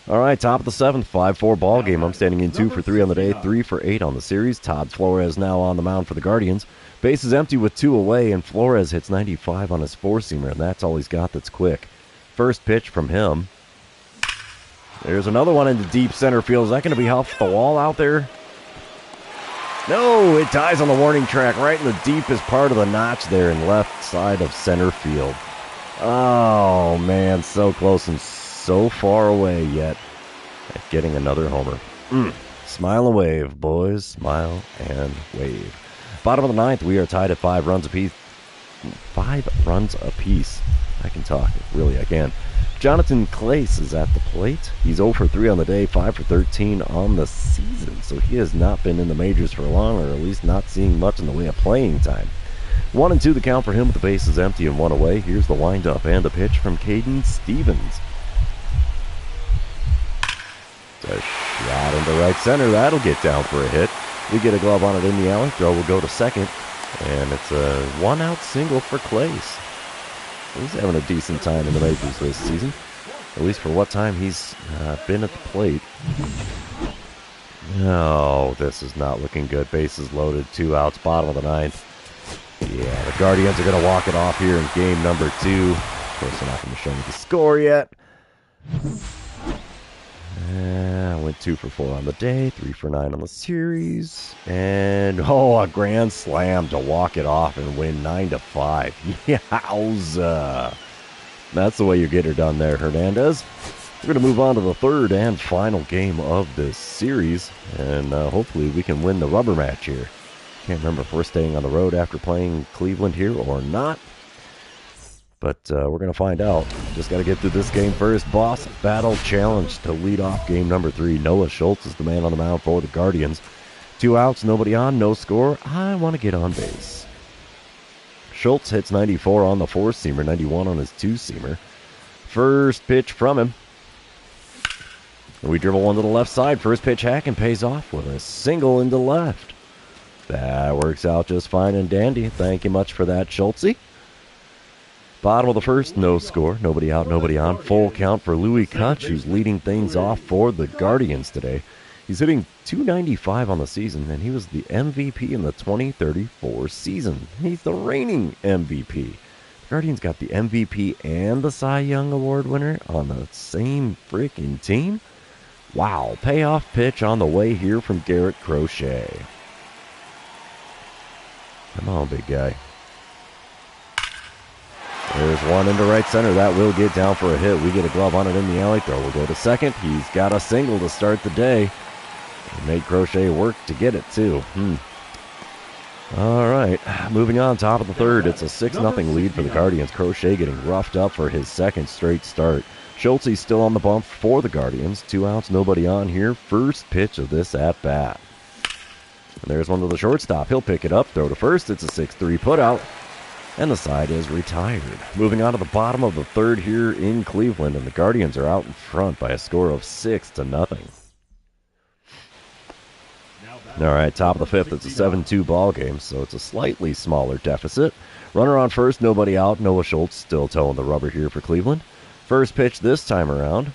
Speaker 1: All right, top of the 7th, 5-4 ball game. I'm standing in 2 for 3 on the day, 3 for 8 on the series. Todd Flores now on the mound for the Guardians. Base is empty with 2 away, and Flores hits 95 on his four-seamer, and that's all he's got that's quick. First pitch from him. There's another one into deep center field. Is that going to be off the wall out there? No, it dies on the warning track right in the deepest part of the notch there in left side of center field. Oh, man, so close and so far away yet at getting another homer. Smile and wave, boys. Smile and wave. Bottom of the 9th, we are tied at 5 runs apiece. 5 runs apiece. I can talk. Really, I can. Jonathan Clace is at the plate. He's 0 for 3 on the day, 5 for 13 on the season. So he has not been in the majors for long, or at least not seeing much in the way of playing time. 1-2 the count for him with the bases empty and 1 away. Here's the windup and the pitch from Caden Stevens. It's a shot into right center. That'll get down for a hit. We get a glove on it in the alley. Throw will go to second. And it's a 1-out single for Clace. He's having a decent time in the majors this season, at least for what time he's been at the plate. Oh, this is not looking good. Bases loaded, 2 outs, bottom of the 9th. Yeah, the Guardians are going to walk it off here in game number 2. Of course, they're not going to show me the score yet. Went 2 for 4 on the day, 3 for 9 on the series. And, a grand slam to walk it off and win 9-5. Yowza. That's the way you get her done there, Hernandez. We're going to move on to the 3rd and final game of this series. And hopefully we can win the rubber match here. Can't remember if we're staying on the road after playing Cleveland here or not. But we're going to find out. Just got to get through this game first. Boss Battle Challenge to lead off game number 3. Noah Schultz is the man on the mound for the Guardians. 2 outs, nobody on, no score. I want to get on base. Schultz hits 94 on the four-seamer, 91 on his two-seamer. First pitch from him. We dribble one to the left side. First pitch hack and pays off with a single into left. That works out just fine and dandy. Thank you much for that, Schultzy. Bottom of the 1st, no score. Nobody out, nobody on. Full count for Louis Kutch, who's leading things off for the Guardians today. He's hitting .295 on the season, and he was the MVP in the 2034 season. He's the reigning MVP. The Guardians got the MVP and the Cy Young Award winner on the same freaking team. Wow, payoff pitch on the way here from Garrett Crochet. Come on, big guy. There's one into right center. That will get down for a hit. We get a glove on it in the alley. Throw will go to second. He's got a single to start the day. It made Crochet work to get it, too. All right. Moving on, top of the 3rd. It's a 6-0 lead for the Guardians. Crochet getting roughed up for his 2nd straight start. Schultz still on the bump for the Guardians. 2 outs, nobody on here. First pitch of this at-bat. And there's one to the shortstop. He'll pick it up. Throw to first. It's a 6-3 putout. And the side is retired. Moving on to the bottom of the 3rd here in Cleveland, and the Guardians are out in front by a score of 6-0. All right, top of the 5th, it's a 7-2 ball game, so it's a slightly smaller deficit. Runner on first, nobody out. Noah Schultz still towing the rubber here for Cleveland. First pitch this time around.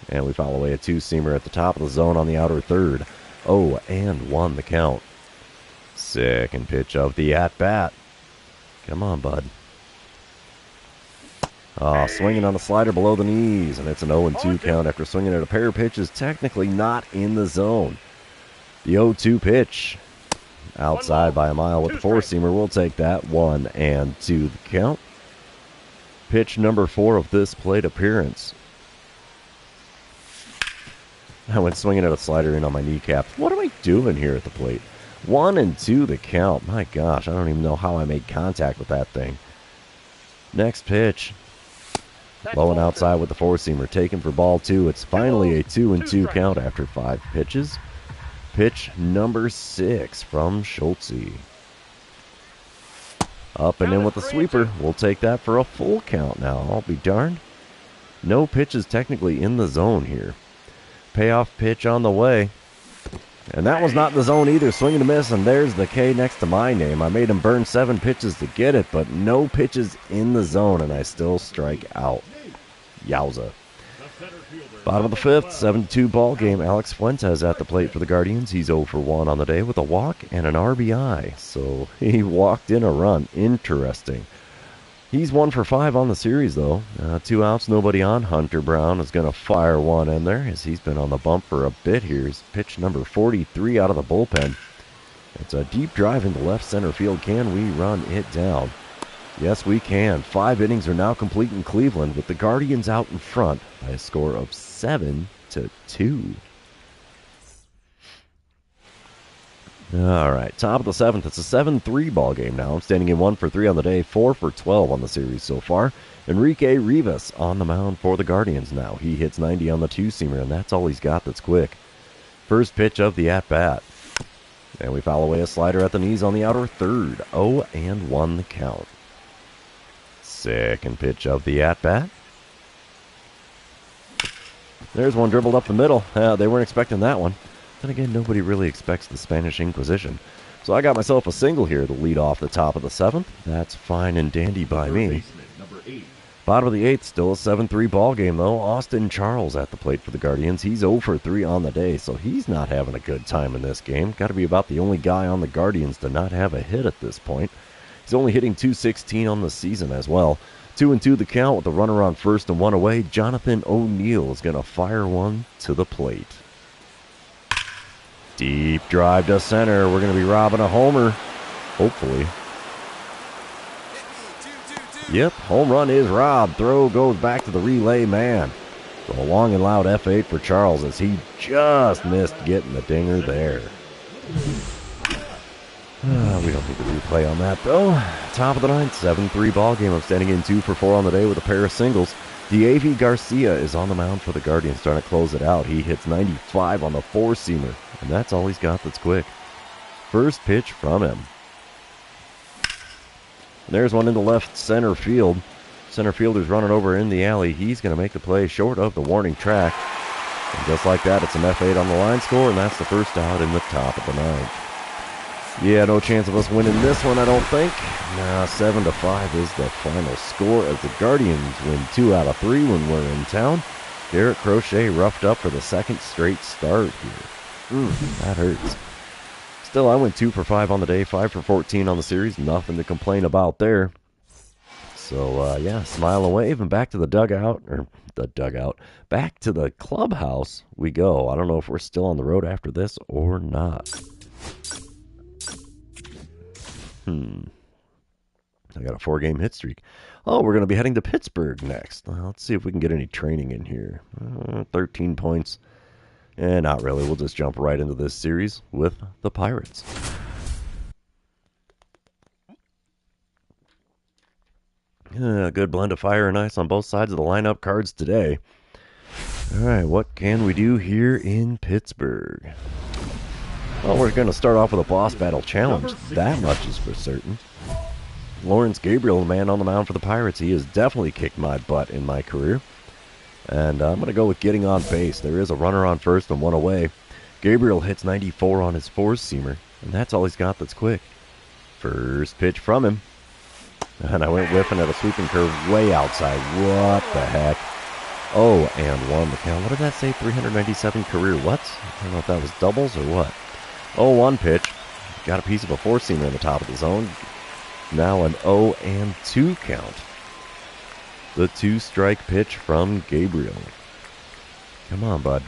Speaker 1: And we foul away a 2-seamer at the top of the zone on the outer 3rd. 0-1 the count. Second pitch of the at-bat. Come on, bud. Swinging on the slider below the knees, and it's an 0-2 count after swinging at a pair of pitches technically not in the zone. The 0-2 pitch. Outside by a mile with the four-seamer. We'll take that. 1-2 the count. Pitch number 4 of this plate appearance. I went swinging at a slider in on my kneecap. What am I doing here at the plate? 1-2 the count. My gosh, I don't even know how I made contact with that thing. Next pitch. Low and outside with the four-seamer. Taken for ball 2. It's finally a 2-2 count after 5 pitches. Pitch number 6 from Schultze. Up and in with the sweeper. We'll take that for a full count now. I'll be darned. No pitches technically in the zone here. Payoff pitch on the way. And that was not in the zone either. Swing and a miss, and there's the K next to my name. I made him burn 7 pitches to get it, but no pitches in the zone, and I still strike out. Yowza. Bottom of the 5th, 7-2 ball game. Alex Fuentes at the plate for the Guardians. He's 0 for 1 on the day with a walk and an RBI. So he walked in a run. Interesting. He's 1 for 5 on the series, though. 2 outs, nobody on. Hunter Brown is going to fire one in there as he's been on the bump for a bit here. It's pitch number 43 out of the bullpen. It's a deep drive into left center field. Can we run it down? Yes, we can. 5 innings are now complete in Cleveland with the Guardians out in front by a score of 7-2. All right, top of the 7th. It's a 7-3 ball game now. I'm standing in 1 for 3 on the day, 4 for 12 on the series so far. Enrique Rivas on the mound for the Guardians now. He hits 90 on the two-seamer, and that's all he's got that's quick. First pitch of the at-bat. And we foul away a slider at the knees on the outer third. 0-1 the count. Second pitch of the at-bat. There's one dribbled up the middle. They weren't expecting that one. Then again, nobody really expects the Spanish Inquisition. So I got myself a single here to lead off the top of the 7th. That's fine and dandy by me. Bottom of the 8th, still a 7-3 ball game, though. Austin Charles at the plate for the Guardians. He's 0 for 3 on the day, so he's not having a good time in this game. Got to be about the only guy on the Guardians to not have a hit at this point. He's only hitting .216 on the season as well. 2-2 the count with a runner on first and 1 away. Jonathan O'Neill is going to fire one to the plate. Deep drive to center. We're going to be robbing a homer. Hopefully. Yep, home run is robbed. Throw goes back to the relay man. So a long and loud F8 for Charles as he just missed getting the dinger there. We don't need to replay on that, though. Top of the 9th, 7-3 ball game. I'm standing in 2 for 4 on the day with a pair of singles. Diavy Garcia is on the mound for the Guardians, trying to close it out. He hits 95 on the four-seamer, and that's all he's got that's quick. First pitch from him. And there's one into left center field. Center fielder's running over in the alley. He's going to make the play short of the warning track. And just like that, it's an F8 on the line score, and that's the first out in the top of the 9th. Yeah, no chance of us winning this one, I don't think. Nah, 7-5 is the final score as the Guardians win 2 out of 3 when we're in town. Garrett Crochet roughed up for the second straight start here. That hurts. Still, I went 2 for 5 on the day, 5 for 14 on the series. Nothing to complain about there. So, yeah, smile and wave, and back to the dugout, back to the clubhouse we go. I don't know if we're still on the road after this or not. I got a 4-game hit streak. Oh, we're going to be heading to Pittsburgh next. Let's see if we can get any training in here. 13 points. Not really. We'll just jump right into this series with the Pirates. Good blend of fire and ice on both sides of the lineup cards today. All right, what can we do here in Pittsburgh? Well, we're going to start off with a boss battle challenge. That much is for certain. Lawrence Gabriel, the man on the mound for the Pirates, he has definitely kicked my butt in my career. And I'm going to go with getting on base. There is a runner on first and 1 away. Gabriel hits 94 on his four-seamer, and that's all he's got that's quick. First pitch from him. And I went whiffing at a sweeping curve way outside. What the heck? 0-1 the count. What did that say? 397 career what? I don't know if that was doubles or what. 0-1 pitch. Got a piece of a four-seamer in the top of the zone. Now an 0-2 count. The 2-strike pitch from Gabriel. Come on, bud.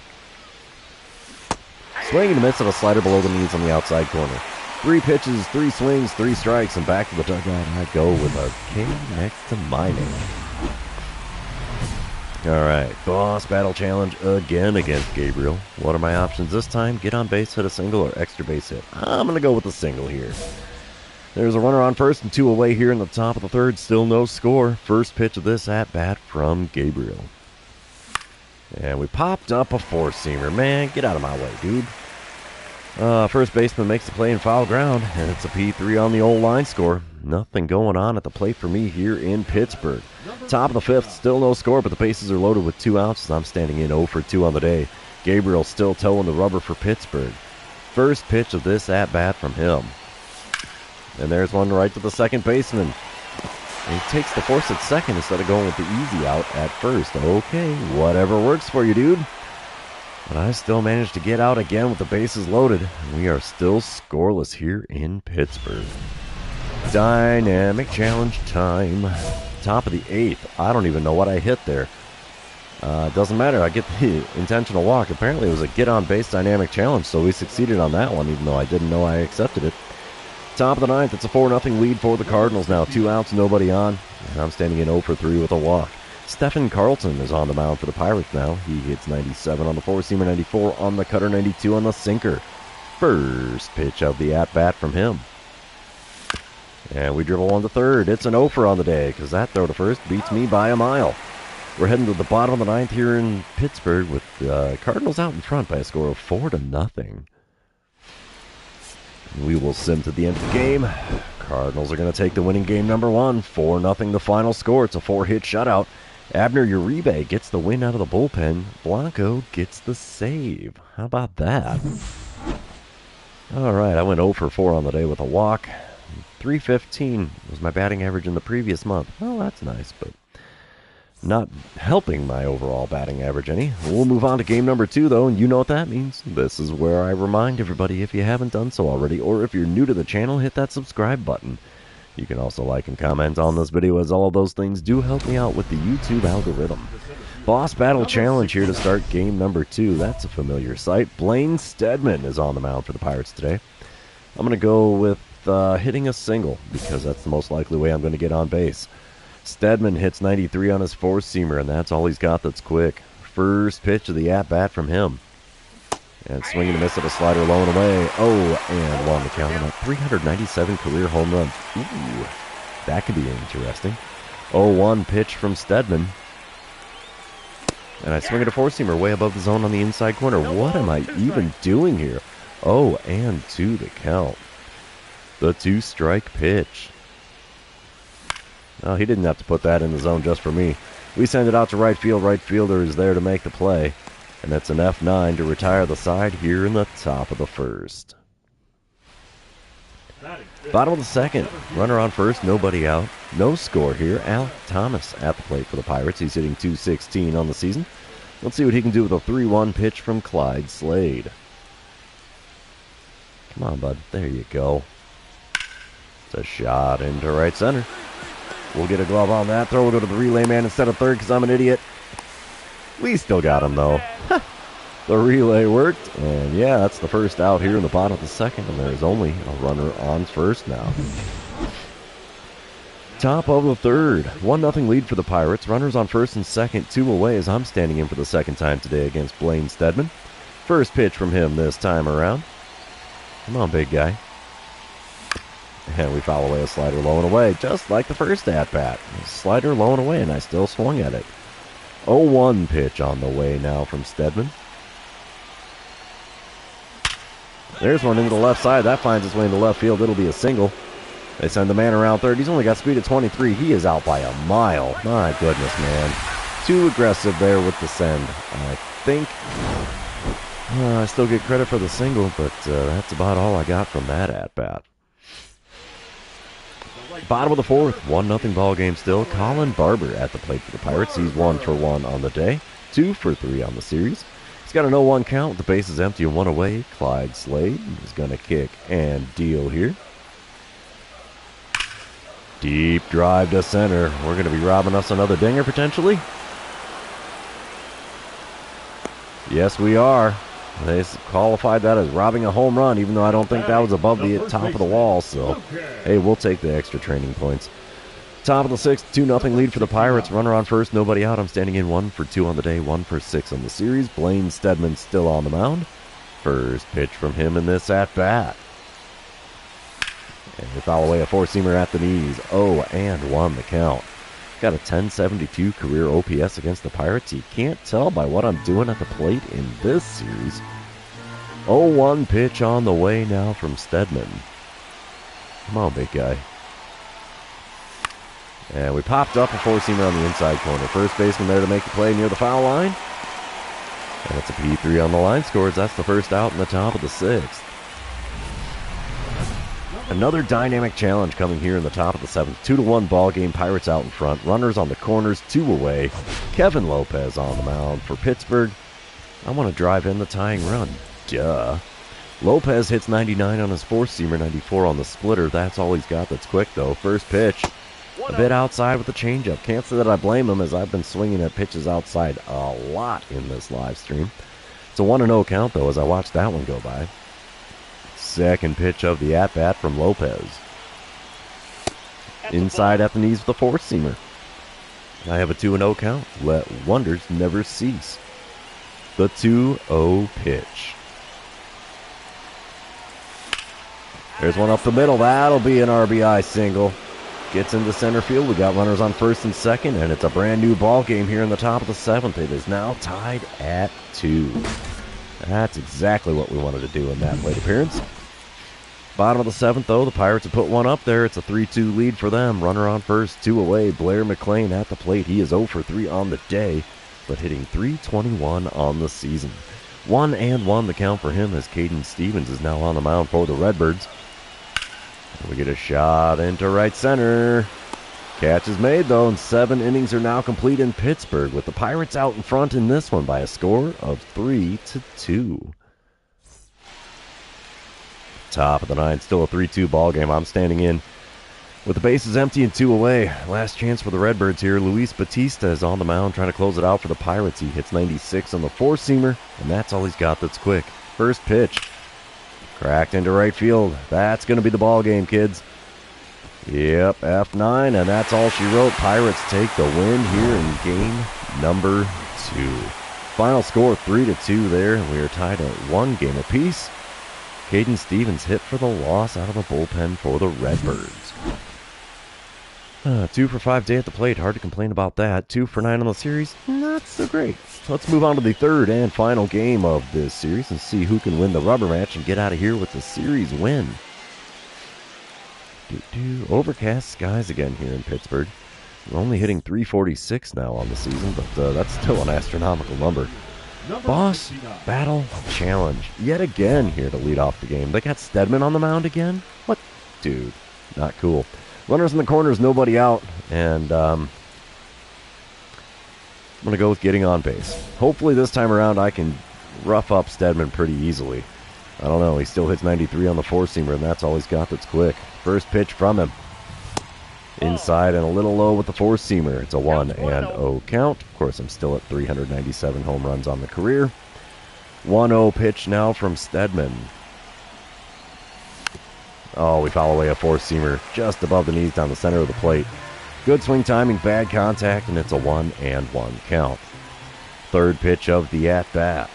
Speaker 1: Swing and a miss of a slider below the knees on the outside corner. 3 pitches, 3 swings, 3 strikes, and back to the dugout I go with a K next to my name. All right, boss battle challenge again against Gabriel. What are my options this time? Get on base, hit a single, or extra base hit? I'm going to go with the single here. There's a runner on first and 2 away here in the top of the third. Still no score. First pitch of this at-bat from Gabriel. And we popped up a 4-seamer. Man, get out of my way, dude. First baseman makes the play in foul ground, and it's a P3 on the old line score. Nothing going on at the plate for me here in Pittsburgh. Top of the fifth, still no score, but the bases are loaded with 2 outs. I'm standing in 0 for 2 on the day. Gabriel still toeing the rubber for Pittsburgh. First pitch of this at-bat from him. And there's one right to the second baseman. And he takes the force at second instead of going with the easy out at first. Okay, whatever works for you, dude. But I still managed to get out again with the bases loaded. We are still scoreless here in Pittsburgh. Dynamic challenge time. Top of the 8th. I don't even know what I hit there. Doesn't matter. I get the intentional walk. Apparently it was a get-on-base dynamic challenge, so we succeeded on that one, even though I didn't know I accepted it. Top of the 9th. It's a 4-0 lead for the Cardinals now. 2 outs, nobody on. And I'm standing in 0 for 3 with a walk. Stephen Carlton is on the mound for the Pirates now. He hits 97 on the 4-seamer, 94 on the cutter, 92 on the sinker. First pitch of the at-bat from him. And we dribble on to third. It's an 0 for on the day, because that throw to first beats me by a mile. We're heading to the bottom of the 9th here in Pittsburgh with the Cardinals out in front by a score of 4-0. We will sim to the end of the game. Cardinals are going to take the winning game number 1. 4-0 the final score. It's a 4-hit shutout. Abner Uribe gets the win out of the bullpen. Blanco gets the save. How about that? All right, I went 0 for 4 on the day with a walk. 315 was my batting average in the previous month. Well, that's nice, but not helping my overall batting average any. We'll move on to game number 2, though, and you know what that means. This is where I remind everybody, if you haven't done so already, or if you're new to the channel, hit that subscribe button. You can also like and comment on this video, as all of those things do help me out with the YouTube algorithm. Boss Battle Challenge here to start game number 2. That's a familiar sight. Blaine Stedman is on the mound for the Pirates today. I'm going to go with hitting a single, because that's the most likely way I'm going to get on base. Stedman hits 93 on his 4-seamer, and that's all he's got that's quick. First pitch of the at-bat from him. And swinging a miss at a slider low and away. Oh, and 1 to count him at 397 career home runs. Ooh, that could be interesting. 0-1 pitch from Stedman. And I swing at a 4-seamer way above the zone on the inside corner. What am I even doing here? Oh, and 2 to count. The 2-strike pitch. Oh, he didn't have to put that in the zone just for me. We send it out to right field. Right fielder is there to make the play. And it's an F9 to retire the side here in the top of the first. Bottom of the second. Runner on first, nobody out. No score here. Alec Thomas at the plate for the Pirates. He's hitting .216 on the season. Let's see what he can do with a 3-1 pitch from Clyde Slade. Come on, bud. There you go. It's a shot into right center. We'll get a glove on that throw. We'll go to the relay man instead of third because I'm an idiot. We still got him, though. The relay worked. And, yeah, that's the first out here in the bottom of the second. And there's only a runner on first now. Top of the third. 1-0 lead for the Pirates. Runners on first and second. 2 away as I'm standing in for the second time today against Blaine Stedman. First pitch from him this time around. Come on, big guy. And we foul away a slider low and away, just like the first at-bat. Slider low and away, and I still swung at it. 0-1 pitch on the way now from Stedman. There's one into the left side. That finds its way into left field. It'll be a single. They send the man around third. He's only got speed of 23. He is out by a mile. My goodness, man. Too aggressive there with the send. I think I still get credit for the single, but that's about all I got from that at-bat. Bottom of the fourth, 1-0 ball game still. Colin Barber at the plate for the Pirates. He's 1 for 1 on the day, 2 for 3 on the series. He's got an 0-1 count. The base is empty and 1 away. Clyde Slade is going to kick and deal here. Deep drive to center. We're going to be robbing us another dinger potentially. Yes, we are. They qualified that as robbing a home run, even though I don't think that was above the top of the wall. So, hey, we'll take the extra training points. Top of the sixth, 2-0 lead for the Pirates. Runner on first, nobody out. I'm standing in 1 for 2 on the day, 1 for 6 on the series. Blaine Steadman still on the mound. First pitch from him in this at-bat. And they foul away a four-seamer at the knees. 0-1 the count. Got a 1072 career OPS against the Pirates. You can't tell by what I'm doing at the plate in this series. 0-1 pitch on the way now from Steadman. Come on, big guy. And we popped up a four-seamer on the inside corner. First baseman there to make the play near the foul line. And it's a P3 on the line scores. That's the first out in the top of the sixth. Another dynamic challenge coming here in the top of the seventh. 2-1 ball game. Pirates out in front. Runners on the corners, 2 away. Kevin Lopez on the mound for Pittsburgh. I want to drive in the tying run. Duh. Lopez hits 99 on his four-seamer, 94 on the splitter. That's all he's got that's quick, though. First pitch. A bit outside with the changeup. Can't say that I blame him, as I've been swinging at pitches outside a lot in this live stream. It's a 1-0 count, though, as I watch that one go by. Second pitch of the at-bat from Lopez. Inside at the knees with a four-seamer. I have a 2-0 count. Let wonders never cease. The 2-0 pitch. There's one up the middle. That'll be an RBI single. Gets into center field. We got runners on first and second, and it's a brand new ball game here in the top of the seventh. It is now tied at 2. That's exactly what we wanted to do in that plate appearance. Bottom of the seventh, though, the Pirates have put one up there. It's a 3-2 lead for them. Runner on first, 2 away. Blair McLean at the plate. He is 0 for 3 on the day, but hitting .321 on the season. 1-1 the count for him, as Caden Stevens is now on the mound for the Redbirds. We get a shot into right center. Catch is made, though, and 7 innings are now complete in Pittsburgh, with the Pirates out in front in this one by a score of 3-2. Top of the ninth, still a 3-2 ball game. I'm standing in with the bases empty and 2 away. Last chance for the Redbirds here. Luis Batista is on the mound trying to close it out for the Pirates. He hits 96 on the four-seamer, and that's all he's got that's quick. First pitch. Cracked into right field. That's going to be the ball game, kids. Yep, F9, and that's all she wrote. Pirates take the win here in game number 2. Final score 3-2 there, and we are tied at 1 game apiece. Caden Stevens hit for the loss out of the bullpen for the Redbirds. 2 for 5 day at the plate. Hard to complain about that. 2 for 9 on the series. Not so great. Let's move on to the third and final game of this series and see who can win the rubber match and get out of here with the series win. Overcast skies again here in Pittsburgh. We're only hitting .346 now on the season, but that's still an astronomical number. Boss Battle Challenge yet again here to lead off the game. They got Steadman on the mound again? What? Dude, not cool. Runners in the corners, nobody out, and I'm going to go with getting on base. Hopefully this time around I can rough up Steadman pretty easily. I don't know, he still hits 93 on the four-seamer, and that's all he's got that's quick. First pitch from him. Inside and a little low with the four-seamer. It's a 1-0 count. Of course, I'm still at 397 home runs on the career. 1-0 pitch now from Steadman. Oh, we foul away a four-seamer just above the knees down the center of the plate. Good swing timing, bad contact, and it's a 1-1 count. Third pitch of the at-bat.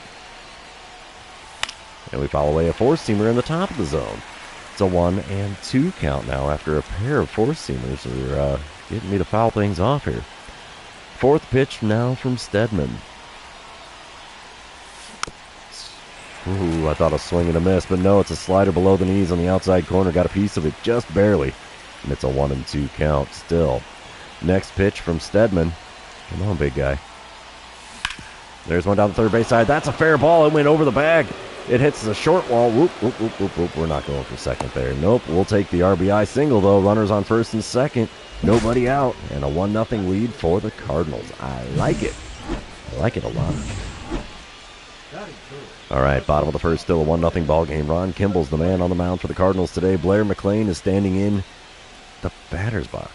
Speaker 1: And we foul away a four-seamer in the top of the zone. It's a 1-2 count now after a pair of four-seamers are getting me to foul things off here. Fourth pitch now from Steadman. Ooh, I thought a swing and a miss, but no, it's a slider below the knees on the outside corner. Got a piece of it just barely, and it's a 1-2 count still. Next pitch from Steadman. Come on, big guy. There's one down the third base side. That's a fair ball. It went over the bag. It hits the short wall. Whoop, whoop, whoop, whoop, whoop. We're not going for second there. Nope, we'll take the RBI single, though. Runners on first and second. Nobody out. And a 1-0 lead for the Cardinals. I like it. I like it a lot. All right, bottom of the first, still a 1-0 ball game. Ron Kimball's the man on the mound for the Cardinals today. Blair McLean is standing in the batter's box.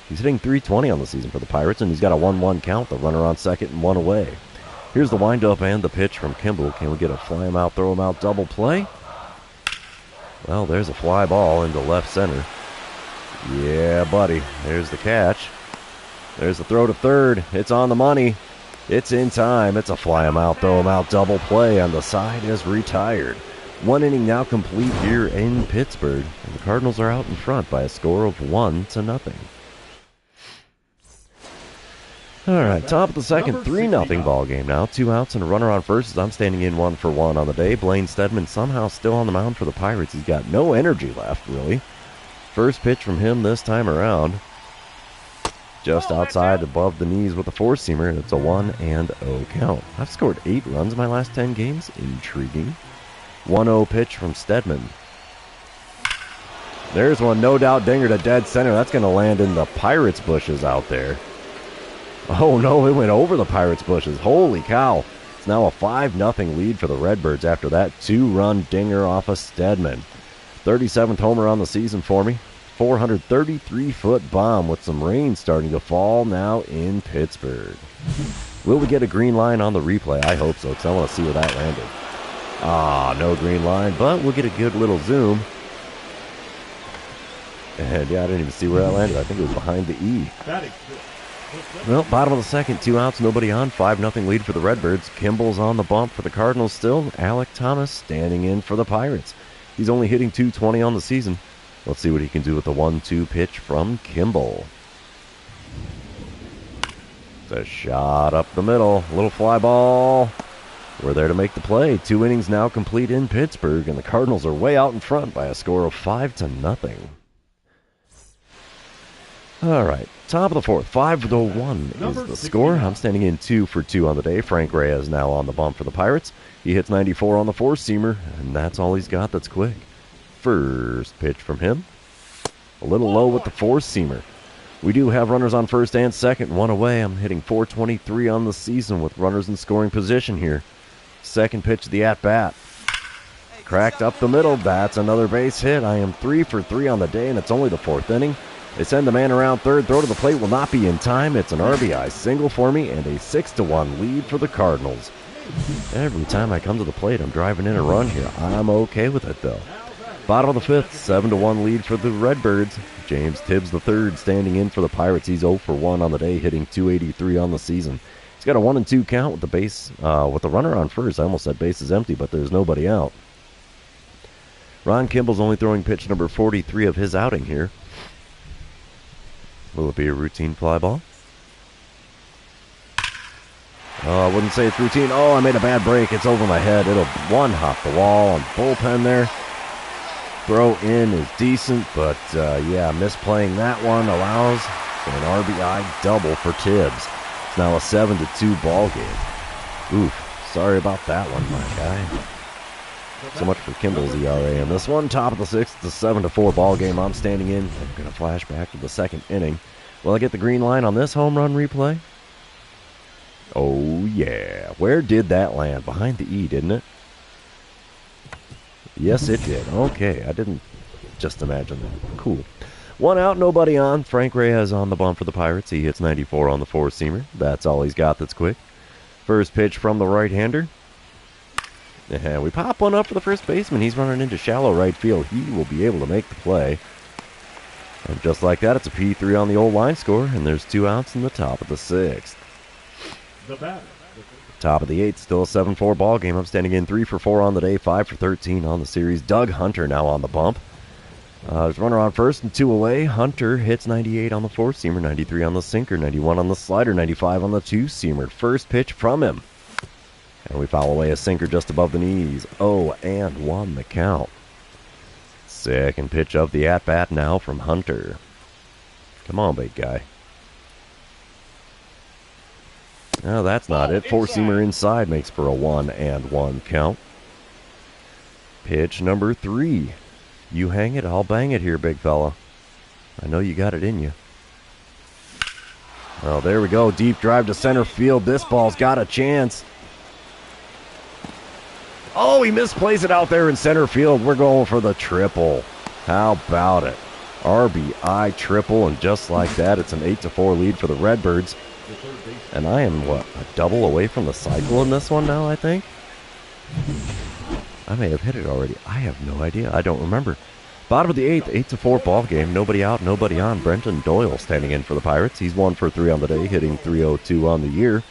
Speaker 1: He's hitting .320 on the season for the Pirates, and he's got a 1-1 count. The runner on second and 1 away. Here's the windup and the pitch from Kimball. Can we get a fly him out, throw him out, double play? Well, there's a fly ball into left center. Yeah, buddy. There's the catch. There's the throw to third. It's on the money. It's in time. It's a fly him out, throw him out, double play on the side is retired. One inning now complete here in Pittsburgh. And the Cardinals are out in front by a score of 1-0. All right, top of the second, 3-0 ball game now. 2 outs and a runner on first as I'm standing in 1-for-1 on the day. Blaine Steadman somehow still on the mound for the Pirates. He's got no energy left, really. First pitch from him this time around. Just outside above the knees with a four-seamer, and it's a 1-0 count. I've scored 8 runs in my last 10 games. Intriguing. 1-0 pitch from Steadman. There's one, no doubt, dinger to dead center. That's going to land in the Pirates' bushes out there. Oh, no, it went over the Pirates' bushes. Holy cow. It's now a 5-0 lead for the Redbirds after that 2-run dinger off of Steadman. 37th homer on the season for me. 433-foot bomb with some rain starting to fall now in Pittsburgh. Will we get a green line on the replay? I hope so, because I want to see where that landed. Ah, no green line, but we'll get a good little zoom. And yeah, I didn't even see where that landed. I think it was behind the E. Well, bottom of the second, 2 outs, nobody on. 5-0 lead for the Redbirds. Kimball's on the bump for the Cardinals still. Alec Thomas standing in for the Pirates. He's only hitting .220 on the season. Let's see what he can do with the 1-2 pitch from Kimball. It's a shot up the middle. Little fly ball. We're there to make the play. 2 innings now complete in Pittsburgh, and the Cardinals are way out in front by a score of 5-0. All right, top of the fourth, 5-1 is the score. I'm standing in 2-for-2 on the day. Frank Reyes now on the bump for the Pirates. He hits 94 on the four-seamer, and that's all he's got that's quick. First pitch from him. A little low with the four-seamer. We do have runners on first and second, 1 away. I'm hitting .423 on the season with runners in scoring position here. Second pitch of the at-bat. Cracked up the middle. That's another base hit. I am 3-for-3 on the day, and it's only the 4th inning. They send the man around third. Throw to the plate will not be in time. It's an RBI single for me and a 6-1 lead for the Cardinals. Every time I come to the plate, I'm driving in a run here. I'm okay with it, though. Bottom of the 5th, 7-1 lead for the Redbirds. James Tibbs III standing in for the Pirates. He's 0-for-1 on the day, hitting .283 on the season. He's got a 1-2 count with the base, with the runner on first. I almost said base is empty, but there's nobody out. Ron Kimball's only throwing pitch number 43 of his outing here. Will it be a routine fly ball? Oh, I wouldn't say it's routine. Oh, I made a bad break. It's over my head. It'll one-hop the wall and bullpen there. Throw in is decent, but yeah, misplaying that one allows for an RBI double for Tibbs. It's now a 7-2 ball game. Oof, sorry about that one, my guy. So much for Kimball's ERA in this one. Top of the 6th, it's a 7-4 ball game. I'm standing in. I'm going to flash back to the 2nd inning. Will I get the green line on this home run replay? Oh, yeah. Where did that land? Behind the E, didn't it? Yes, it did. Okay, I didn't just imagine that. Cool. 1 out, nobody on. Frank Reyes on the bump for the Pirates. He hits 94 on the four-seamer. That's all he's got that's quick. First pitch from the right-hander. And we pop one up for the first baseman. He's running into shallow right field. He will be able to make the play. And just like that, it's a P3 on the old line score, and there's 2 outs in the top of the 6th. Top of the 8th, still a 7-4 ball game. I'm standing in 3-for-4 on the day, 5-for-13 on the series. Doug Hunter now on the bump. There's a runner on first and 2 away. Hunter hits 98 on the four-seamer, 93 on the sinker, 91 on the slider, 95 on the two-seamer. First pitch from him. And we foul away a sinker just above the knees. 0-1 the count. Second pitch of the at-bat now from Hunter. Come on, big guy. No, that's not it. Four-seamer inside makes for a 1-1 count. Pitch number 3. You hang it, I'll bang it here, big fella. I know you got it in you. Oh, there we go. Deep drive to center field. This ball's got a chance. Oh, he misplays it out there in center field. We're going for the triple. How about it? RBI triple, and just like that, it's an 8-4 lead for the Redbirds. And I am, what, a double away from the cycle in this one now, I think? I may have hit it already. I have no idea. I don't remember. Bottom of the 8th, 8-4 ball game. Nobody out, nobody on. Brenton Doyle standing in for the Pirates. He's 1 for 3 on the day, hitting .302 on the year.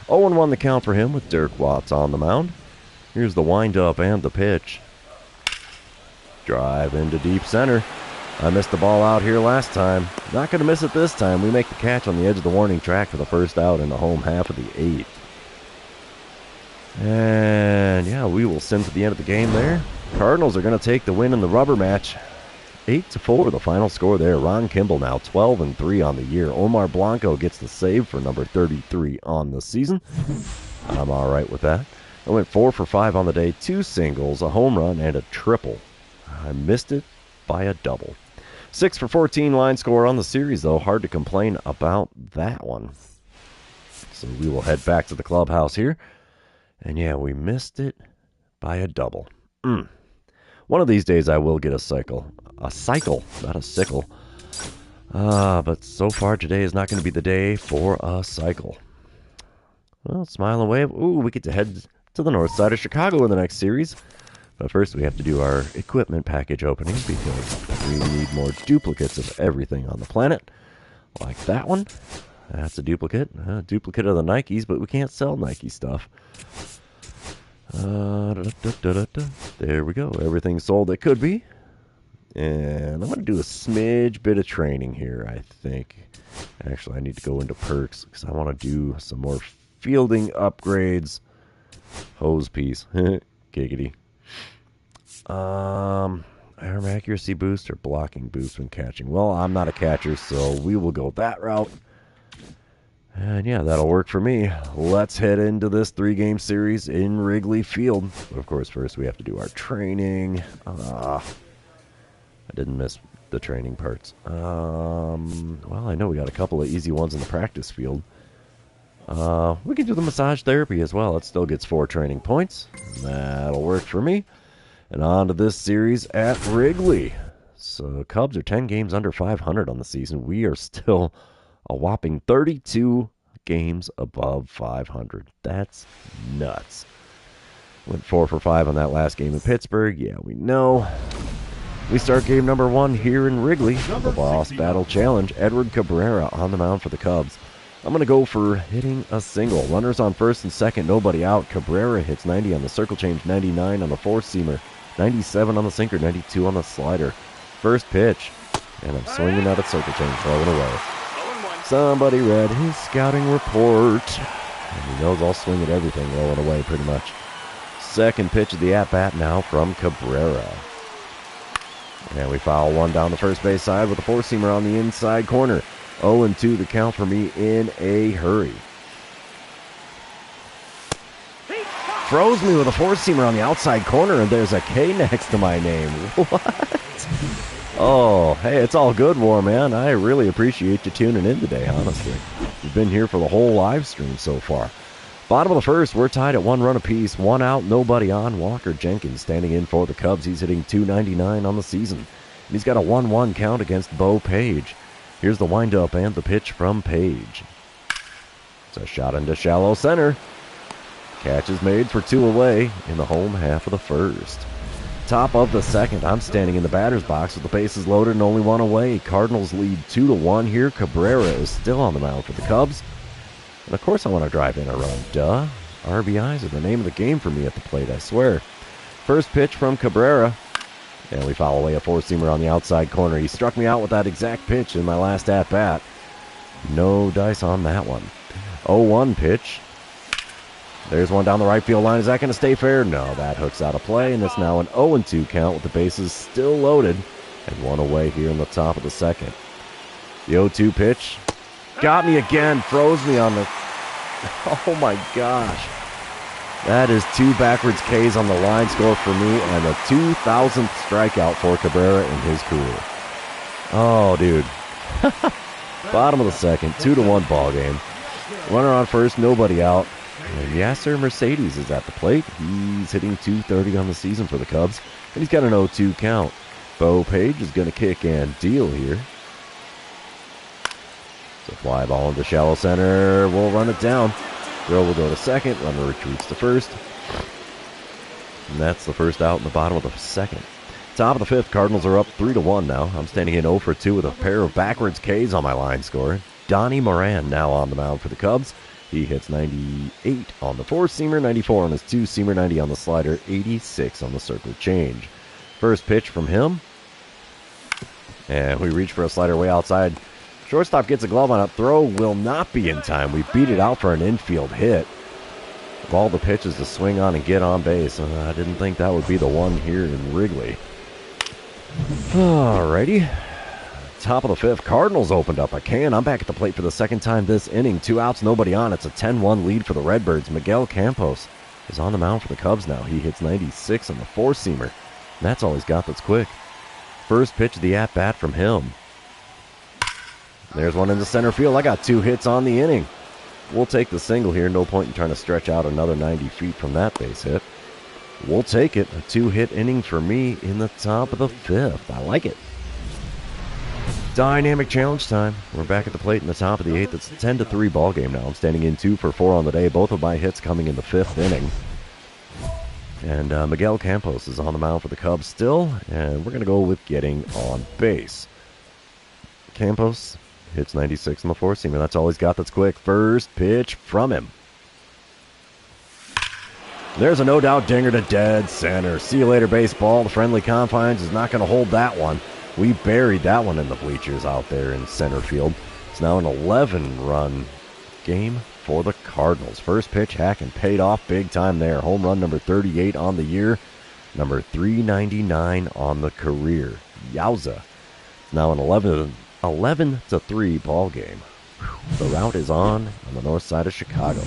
Speaker 1: 0-1 the count for him with Dirk Watts on the mound. Here's the windup and the pitch. Drive into deep center. I missed the ball out here last time. Not going to miss it this time. We make the catch on the edge of the warning track for the first out in the home half of the 8th. And yeah, we will send to the end of the game there. Cardinals are going to take the win in the rubber match. 8-4 the final score there. Ron Kimball now 12-3 on the year. Omar Blanco gets the save for number 33 on the season. I'm all right with that. I went 4 for 5 on the day. 2 singles, a home run, and a triple. I missed it by a double. 6 for 14 line score on the series, though. Hard to complain about that one. So we will head back to the clubhouse here. And yeah, we missed it by a double. One of these days I will get a cycle. A cycle, not a sickle. But so far today is not going to be the day for a cycle. Well, smile and wave. Ooh, we get to head to the north side of Chicago in the next series. But first we have to do our equipment package opening because we need more duplicates of everything on the planet. Like that one. That's a duplicate. A duplicate of the Nikes, but we can't sell Nike stuff. There we go. Everything sold that could be. And I'm going to do a smidge bit of training here, I think. Actually, I need to go into perks because I want to do some more fielding upgrades. Hose piece. Giggity. Arm accuracy boost or blocking boost when catching. Well, I'm not a catcher, so we will go that route. And yeah, that'll work for me. Let's head into this 3-game series in Wrigley Field. But of course, first we have to do our training. I didn't miss the training parts. Well, I know we got a couple of easy ones in the practice field. We can do the massage therapy as well. It still gets 4 training points. That'll work for me. And on to this series at Wrigley. So Cubs are 10 games under 500 on the season. We are still a whopping 32 games above 500. That's nuts. Went 4 for 5 on that last game in Pittsburgh. Yeah, we know. We start game number 1 here in Wrigley. The Boss Battle Challenge. Edward Cabrera on the mound for the Cubs. I'm going to go for hitting a single. Runners on first and second, nobody out. Cabrera hits 90 on the circle change, 99 on the four-seamer, 97 on the sinker, 92 on the slider. First pitch, and I'm swinging out at circle change, throwing away. Somebody read his scouting report, and he knows I'll swing at everything, rolling away pretty much. Second pitch of the at-bat now from Cabrera. And we foul one down the first base side with a four-seamer on the inside corner. 0-2 the count for me in a hurry. Throws me with a four-seamer on the outside corner, and there's a K next to my name. What? Oh, hey, it's all good, War Man. I really appreciate you tuning in today, honestly. You've been here for the whole live stream so far. Bottom of the first, we're tied at 1 run apiece. 1 out, nobody on. Walker Jenkins standing in for the Cubs. He's hitting .299 on the season. And he's got a 1-1 count against Bo Page. Here's the windup and the pitch from Page. It's a shot into shallow center. Catch is made for 2 away in the home half of the first. Top of the second, I'm standing in the batter's box with the bases loaded and only 1 away. Cardinals lead 2-1 here. Cabrera is still on the mound for the Cubs. And of course I want to drive in a run. Duh. RBIs are the name of the game for me at the plate, I swear. First pitch from Cabrera. And we foul away a four-seamer on the outside corner. He struck me out with that exact pitch in my last at-bat. No dice on that one. 0-1 pitch. There's one down the right field line. Is that going to stay fair? No, that hooks out of play, and it's now an 0-2 count with the bases still loaded and 1 away here in the top of the second. The 0-2 pitch got me again, froze me on the... Oh, my gosh. That is 2 backwards Ks on the line score for me and the 2,000th strikeout for Cabrera in his career. Oh, dude. Bottom of the second, 2-1 ball game. Runner on first, nobody out. And Yasser Mercedes is at the plate. He's hitting .230 on the season for the Cubs. And he's got an 0-2 count. Bo Page is going to kick and deal here. It's a fly ball into shallow center. We'll run it down. Throw will go to second. Runner retreats to first. And that's the first out in the bottom of the second. Top of the fifth, Cardinals are up 3-1 now. I'm standing in 0 for 2 with a pair of backwards Ks on my line score. Donnie Moran now on the mound for the Cubs. He hits 98 on the four-seamer, 94 on his two-seamer, 90 on the slider, 86 on the circle change. First pitch from him. And we reach for a slider way outside. Shortstop gets a glove on it. Throw will not be in time. We beat it out for an infield hit. Of all the pitches to swing on and get on base, I didn't think that would be the one here in Wrigley. Alrighty. Top of the fifth, Cardinals opened up a can. I'm back at the plate for the second time this inning. 2 outs, nobody on. It's a 10-1 lead for the Redbirds. Miguel Campos is on the mound for the Cubs now. He hits 96 on the four-seamer. That's all he's got that's quick. First pitch of the at-bat from him. There's one into center field. I got 2 hits on the inning. We'll take the single here. No point in trying to stretch out another 90 feet from that base hit. We'll take it. A 2-hit inning for me in the top of the fifth. I like it. Dynamic challenge time. We're back at the plate in the top of the eighth. It's a 10-3 ball game now. I'm standing in 2 for 4 on the day. Both of my hits coming in the fifth inning. And Miguel Campos is on the mound for the Cubs still. And we're going to go with getting on base. Campos hits 96 on the four-seamer. That's all he's got that's quick. First pitch from him. There's a no-doubt dinger to dead center. See you later, baseball. The friendly confines is not going to hold that one. We buried that one in the bleachers out there in center field. It's now an 11-run game for the Cardinals. First pitch, hacking, paid off big time there. Home run number 38 on the year. Number 399 on the career. Yowza. It's now an 11-3 ball game. The route is on the north side of Chicago.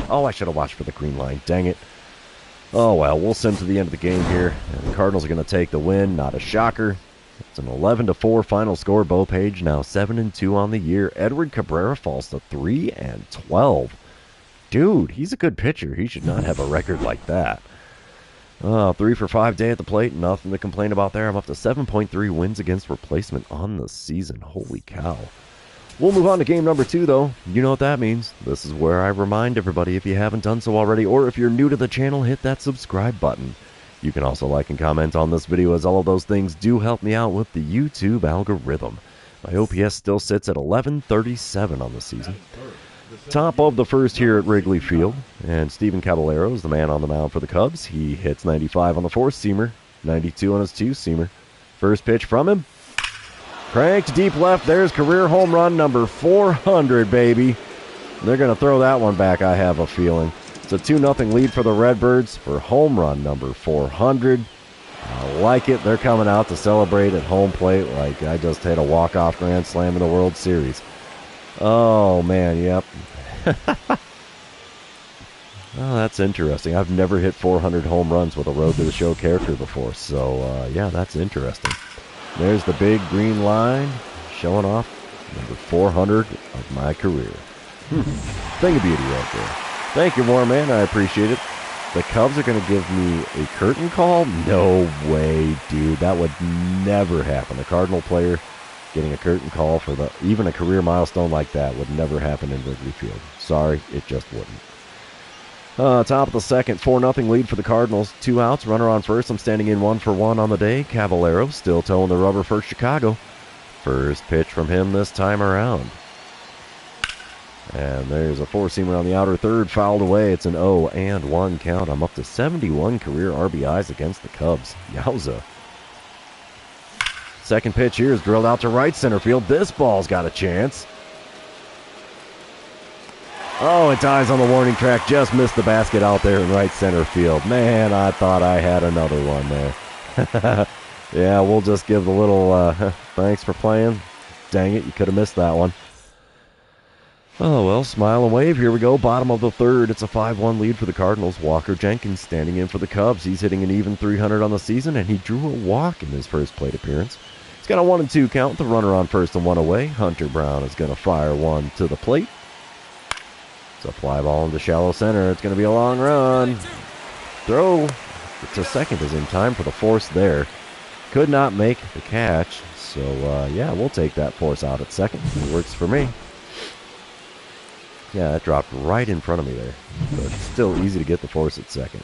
Speaker 1: Oh, I should have watched for the green line. Dang it. Oh, well, we'll sim to the end of the game here. And the Cardinals are going to take the win. Not a shocker. It's an 11-4 final score. Bo Page now 7-2 on the year. Edward Cabrera falls to 3-12. Dude, he's a good pitcher. He should not have a record like that. 3 for 5 day at the plate. Nothing to complain about there. I'm up to 7.3 wins against replacement on the season. Holy cow. We'll move on to game number 2, though. You know what that means. This is where I remind everybody, if you haven't done so already, or if you're new to the channel, hit that subscribe button. You can also like and comment on this video, as all of those things do help me out with the YouTube algorithm. My OPS still sits at 1137 on the season. Top of the first here at Wrigley Field, and Steven Caballero is the man on the mound for the Cubs. He hits 95 on the four-seamer, 92 on his two-seamer. First pitch from him. Cranked deep left. There's career home run number 400, baby. They're going to throw that one back, I have a feeling. It's a 2-0 lead for the Redbirds for home run number 400. I like it. They're coming out to celebrate at home plate like I just hit a walk-off grand slam in the World Series. Oh, man, yep. Oh, that's interesting. I've never hit 400 home runs with a Road to the Show character before, so, yeah, that's interesting. There's the big green line showing off number 400 of my career. Thing of beauty right there. Thank you, Warman. I appreciate it. The Cubs are going to give me a curtain call? No way, dude. That would never happen. A Cardinal player getting a curtain call for even a career milestone like that would never happen in Wrigley Field. Sorry, it just wouldn't. Top of the second, 4-0 lead for the Cardinals. 2 outs, runner on first. I'm standing in 1 for 1 on the day. Caballero still towing the rubber for Chicago. First pitch from him this time around. And there's a four-seamer on the outer third, fouled away. It's an 0-1 count. I'm up to 71 career RBIs against the Cubs. Yowza. Second pitch here is drilled out to right center field. This ball's got a chance. Oh, it dies on the warning track. Just missed the basket out there in right center field. Man, I thought I had another one there. Yeah, we'll just give the little thanks for playing. Dang it, you could have missed that one. Oh, well, smile and wave. Here we go. Bottom of the third. It's a 5-1 lead for the Cardinals. Walker Jenkins standing in for the Cubs. He's hitting an even 300 on the season, and he drew a walk in his first plate appearance. He's got a 1-2 count. The runner on first and 1 away. Hunter Brown is going to fire one to the plate. It's a fly ball into shallow center. It's going to be a long run. Throw to second is in time for the force there. Could not make the catch. So, yeah, we'll take that force out at second. It works for me. Yeah, that dropped right in front of me there. But it's still easy to get the force at second.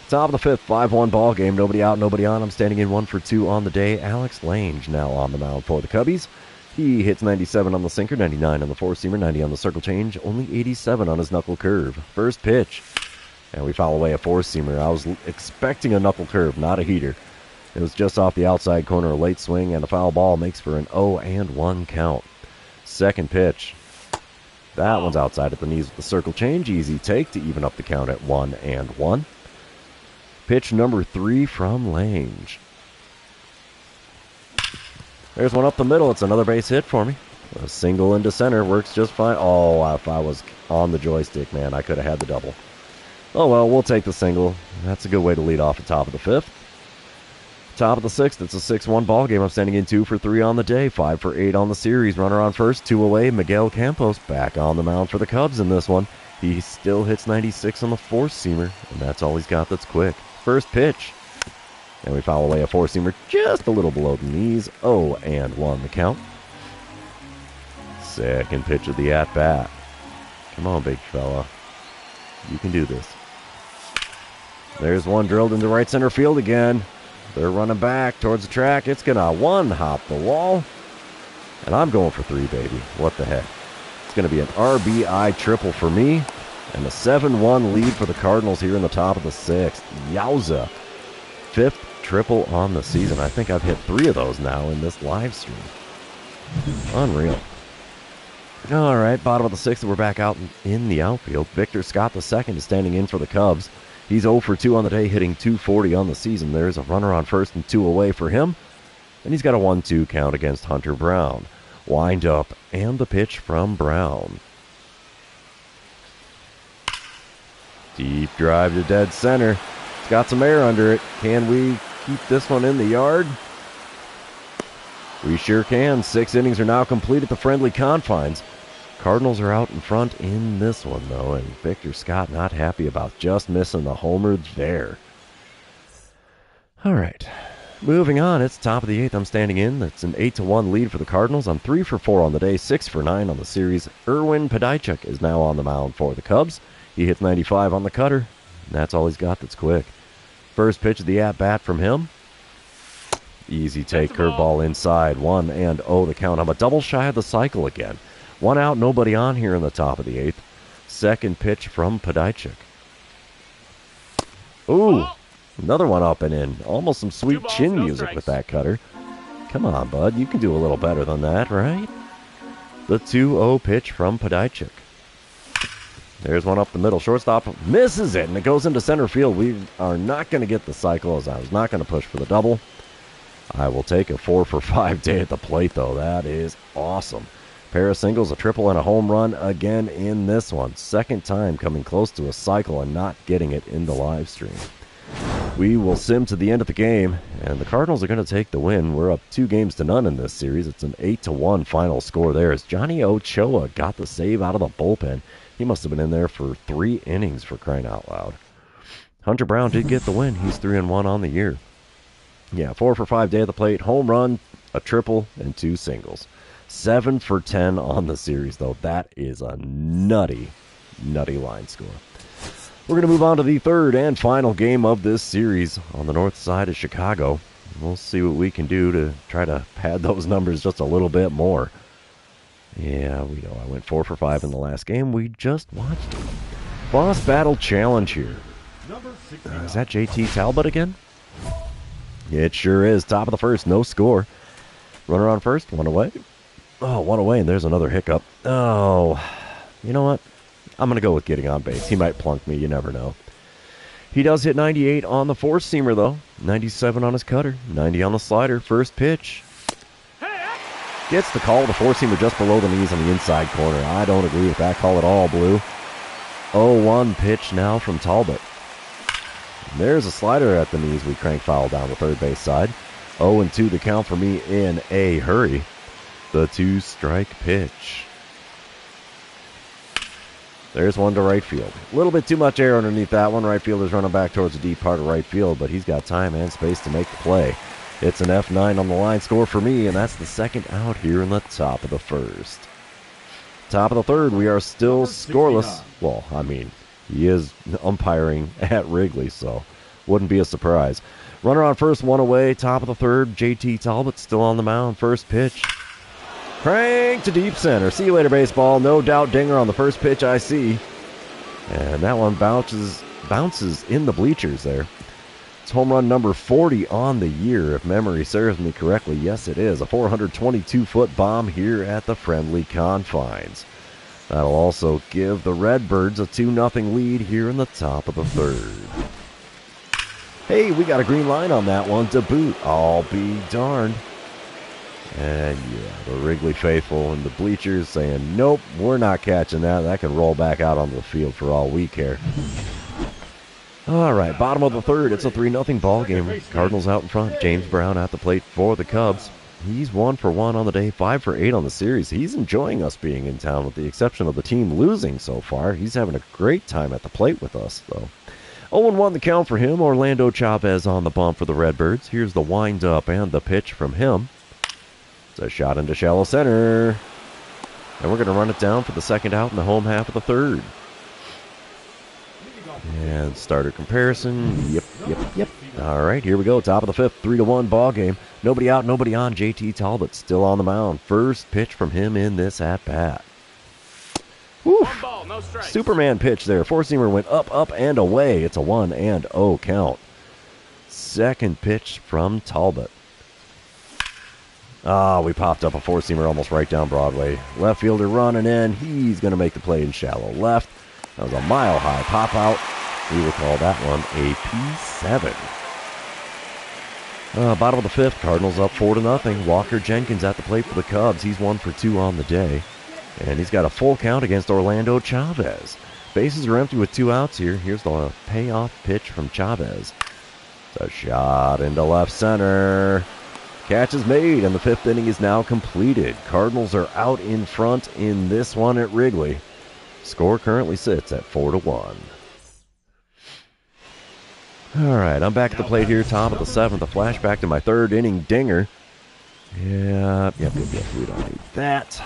Speaker 1: Top of the fifth, 5-1 ball game. Nobody out, nobody on. I'm standing in 1 for 2 on the day. Alex Lange now on the mound for the Cubbies. He hits 97 on the sinker, 99 on the four-seamer, 90 on the circle change, only 87 on his knuckle curve. First pitch. And we foul away a four-seamer. I was expecting a knuckle curve, not a heater. It was just off the outside corner, a late swing, and a foul ball makes for an 0-1 count. Second pitch. That one's outside at the knees with the circle change. Easy take to even up the count at 1-1. Pitch number 3 from Lange. There's one up the middle. It's another base hit for me. A single into center works just fine. Oh, if I was on the joystick, man, I could have had the double. Oh, well, we'll take the single. That's a good way to lead off the top of the fifth. Top of the sixth, it's a 6-1 ball game. I'm standing in 2 for 3 on the day, 5 for 8 on the series. Runner on first, 2 away. Miguel Campos back on the mound for the Cubs in this one. He still hits 96 on the four-seamer, and that's all he's got that's quick. First pitch. And we foul away a four-seamer just a little below the knees. 0-1 the count. Second pitch of the at-bat. Come on, big fella. You can do this. There's one drilled into right center field again. They're running back towards the track. It's going to one-hop the wall. And I'm going for 3, baby. What the heck? It's going to be an RBI triple for me. And a 7-1 lead for the Cardinals here in the top of the sixth. Yowza. 5th triple on the season. I think I've hit 3 of those now in this live stream. Unreal. All right, bottom of the sixth, we're back out in the outfield. Victor Scott II is standing in for the Cubs. He's 0 for 2 on the day, hitting .240 on the season. There's a runner on first and 2 away for him. And he's got a 1-2 count against Hunter Brown. Wind up, and the pitch from Brown. Deep drive to dead center. It's got some air under it. Can we keep this one in the yard? We sure can. 6 innings are now complete at the friendly confines. Cardinals are out in front in this one, though, and Victor Scott not happy about just missing the homer there. All right. Moving on, it's top of the 8th. I'm standing in. That's an 8-1 lead for the Cardinals. I'm 3 for 4 on the day, 6 for 9 on the series. Erwin Padichuk is now on the mound for the Cubs. He hits 95 on the cutter, and that's all he's got that's quick. First pitch of the at-bat from him. Easy take, curveball inside, 1-0 the count. I'm a double shy of the cycle again. 1 out, nobody on here in the top of the 8th. Second pitch from Padichuk. Ooh, another one up and in. Almost some sweet chin music with that cutter. Come on, bud, you can do a little better than that, right? The 2-0 pitch from Padichuk. There's one up the middle. Shortstop misses it, and it goes into center field. We are not going to get the cycle, as I was not going to push for the double. I will take a 4 for 5 day at the plate, though. That is awesome. Pair of singles, a triple, and a home run again in this one. Second time coming close to a cycle and not getting it in the live stream. We will sim to the end of the game, and the Cardinals are going to take the win. We're up 2-0 in this series. It's an 8-1 final score there, as Johnny Ochoa got the save out of the bullpen. He must have been in there for 3 innings, for crying out loud. Hunter Brown did get the win. He's 3-1 on the year. Yeah, 4 for 5 day at the plate. Home run, a triple, and 2 singles. 7 for 10 on the series, though. That is a nutty line score. We're going to move on to the third and final game of this series on the north side of Chicago. We'll see what we can do to try to pad those numbers just a little bit more. Yeah, we know I went 4 for 5 in the last game. We just watched it. Boss Battle Challenge here. Is that JT Talbot again? It sure is. Top of the first, no score. Runner on first, 1 away. Oh, 1 away, and there's another hiccup. Oh, you know what? I'm going to go with getting on base. He might plunk me. You never know. He does hit 98 on the four-seamer, though. 97 on his cutter. 90 on the slider. First pitch. Gets the call. The four-seamer just below the knees on the inside corner. I don't agree with that call at all, Blue. 0-1 pitch now from Talbot. There's a slider at the knees. We crank foul down the third base side. 0-2 to count for me in a hurry. The 2-strike pitch. There's one to right field. A little bit too much air underneath that one. Right fielder's running back towards the deep part of right field, but he's got time and space to make the play. It's an F9 on the line score for me, and that's the second out here in the top of the first. Top of the third, we are still scoreless. Well, I mean, he is umpiring at Wrigley, so Wouldn't be a surprise. Runner on first, one away. Top of the third. JT Talbot still on the mound. First pitch. Crank to deep center. See you later, baseball. No doubt dinger on the first pitch I see. And that one bounces in the bleachers there. It's home run number 40 on the year, if memory serves me correctly. Yes, it is. A 422-foot bomb here at the friendly confines. That'll also give the Redbirds a 2-0 lead here in the top of the third. Hey, we got a green line on that one to boot. I'll be darned. And yeah, the Wrigley faithful and the bleachers saying, nope, we're not catching that. That can roll back out onto the field for all we care. All right, bottom of the third. It's a 3-0 ball game. Cardinals out in front. James Brown at the plate for the Cubs. He's 1 for 1 on the day, 5 for 8 on the series. He's enjoying us being in town with the exception of the team losing so far. He's having a great time at the plate with us, though. 0-1 the count for him. Orlando Chavez on the bump for the Redbirds. Here's the windup and the pitch from him. It's a shot into shallow center. And we're going to run it down for the second out in the home half of the third. And starter comparison. Yep. All right, here we go. Top of the fifth, 3-1 ball game. Nobody out, nobody on. JT Talbot still on the mound. First pitch from him in this at-bat. Woof.
Speaker 2: Ball, no strikes.
Speaker 1: Superman pitch there. Four-seamer went up, and away. It's a 1-0 count. Second pitch from Talbot. We popped up a four-seamer almost right down Broadway. Left fielder running in. He's going to make the play in shallow left. That was a mile-high pop-out. We will call that one a P7. Bottom of the fifth, Cardinals up 4-0. Walker Jenkins at the plate for the Cubs. He's 1 for 2 on the day. And he's got a full count against Orlando Chavez. Bases are empty with 2 outs here. Here's the payoff pitch from Chavez. It's a shot into left center. Catch is made, and the fifth inning is now completed. Cardinals are out in front in this one at Wrigley. Score currently sits at 4-1. All right, I'm back at the plate here, top of the seventh. A flashback to my third inning dinger. Yep. We don't need that.